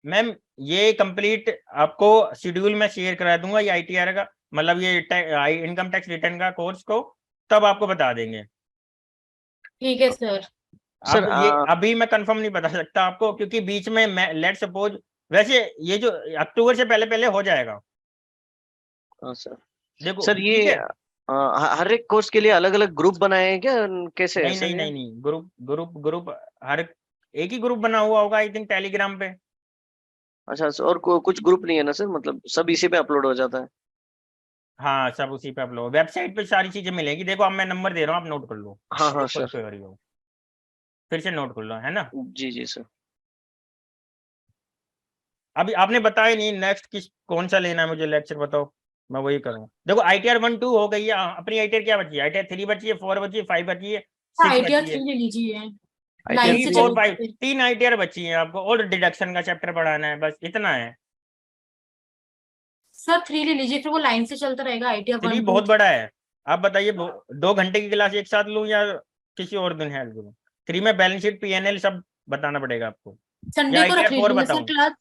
मैम, ये कंप्लीट आपको शेड्यूल में शेयर करा दूंगा, ये आईटीआर का, मतलब ये इनकम टैक्स रिटर्न का कोर्स को तब आपको बता देंगे। ठीक है सर। सर अब ये अभी मैं कंफर्म नहीं बता सकता आपको, क्योंकि बीच में मैं लेट सपोज, वैसे ये जो अक्टूबर से पहले पहले हो जाएगा। हाँ सर। देखो सर ठीक ये है, हर एक कोर्स के लिए अलग अलग ग्रुप बनाए हैं क्या? कैसे है नहीं सर नहीं ये? नहीं नहीं, ग्रुप ग्रुप ग्रुप, हर एक ही ग्रुप बना हुआ होगा आई थिंक टेलीग्राम पे। अच्छा और कुछ ग्रुप नहीं है ना सर, मतलब सब इसी पे अपलोड हो जाता है? हाँ, सब उसी पे अपलोड, वेबसाइट पे सारी चीजें मिलेगी। देखो अब मैं नंबर दे रहा हूँ, आप नोट कर लो, हाँ हाँ कोई सर। क्वेरी हो फिर से नोट कर लो, है ना? जी जी सर। अभी आपने बताया नहीं नेक्स्ट कौन सा लेना है, मुझे लेक्चर बताओ, मैं वही करूँ। देखो आईटीआर 1 2 हो गई है, अपनी आईटीआर क्या बची है? आईटीआर 3 बची है, 4 बची है, 5 बची है, 6 आईटीआर बची 3 है। ले लीजिए, ITR लाइन 3 से 4 चलिए 5 फिर। 3 आईटीआर बची है आपको, और डिडक्शन का चैप्टर पढ़ाना है, बस इतना है। सर 3 ले लीजिए, फिर वो लाइन से चलता रहेगा, आईटीआर 3 1 2 बहुत बड़ा है। आप बताइए 2 घंटे की क्लास एक साथ लूँ या किसी और दिन हेल्प करूँ? 3 में बैलेंस शीट, पीएनएल सब बताना पड़ेगा आपको, या संडे को रख आईटीआर 4 लीजिए ना सर बताऊं? क्लास।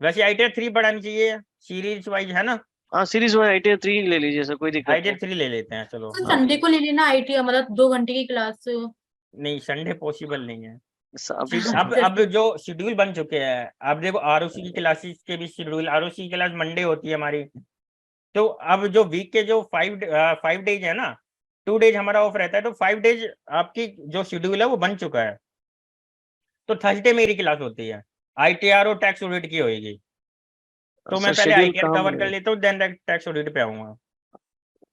वैसे आईटीआर 3 पढ़ानी चाहिए सीरीज वाइज, है ना? हाँ सीरीज में ITR 3 ले लीजिए सर, कोई दिक्कत आईटीआर नहीं। 3 ले लेते हैं, चलो। सर हाँ संडे को ले लेना आईटीआर, मतलब 2 घंटे की क्लास। नहीं, संडे पॉसिबल नहीं है। अभी अब जो शेड्यूल बन चुके हैं, अब देखो आरओसी की क्लासेस के भी शेड्यूल, आरओसी की क्लास मंडे होती है हमारी। तो अब जो वीक के जो 5 डेज है ना, 2 डेज हमारा ऑफ रहता है, तो 5 डेज आपकी जो शेड्यूल है वो बन चुका है। तो थर्सडे मेरी क्लास होती है, आईटीआर और टैक्स ऑडिट की होगी। तो सर मैं पहले शेड्यूल आईटीआर कहाँ कवर कर मिलेगा? लेता हूँ, देन टैक्स ऑडिट पे आऊंगा।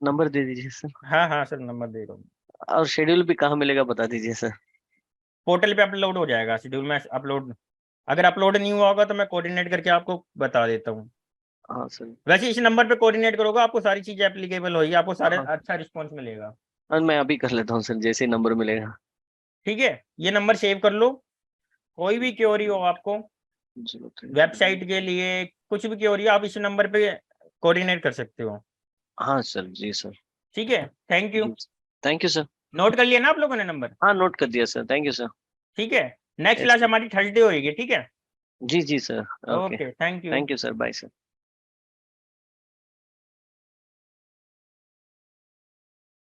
नंबर दे दीजिए सर। हाँ हाँ सर, नंबर दे रहा हूँ। और शेड्यूल भी कहाँ मिलेगा बता दीजिए सर। पोर्टल पे अपलोड हो जाएगा शेड्यूल में, अपलोड, अगर अपलोड नहीं हुआ होगा तो मैं कोऑर्डिनेट करके आपको बता देता हूँ। हाँ सर। वैसे इस नंबर पे कोऑर्डिनेट करोगे आपको सारी चीजें एप्लीकेबल होगी, आपको सारे हाँ अच्छा रिस्पॉन्स मिलेगा। हाँ, मैं अभी कर लेता हूँ सर, जैसे ही नंबर मिलेगा। ठीक है, ये नंबर सेव कर लो। कोई भी क्वेरी हो आपको चलो वेबसाइट के लिए, कुछ भी क्वेरी हो, आप इस नंबर पे कोऑर्डिनेट कर सकते हो। हाँ सर। जी सर। ठीक है, थैंक यू। जी थैंक यू सर। नोट कर लिया ना आप लोगों ने नंबर? हाँ नोट कर दिया सर, थैंक यू सर। ठीक है, नेक्स्ट यस क्लास हमारी थर्सडे होगी, ठीक है? जी जी sir. Okay. Okay, thank you. Thank you sir, bye sir.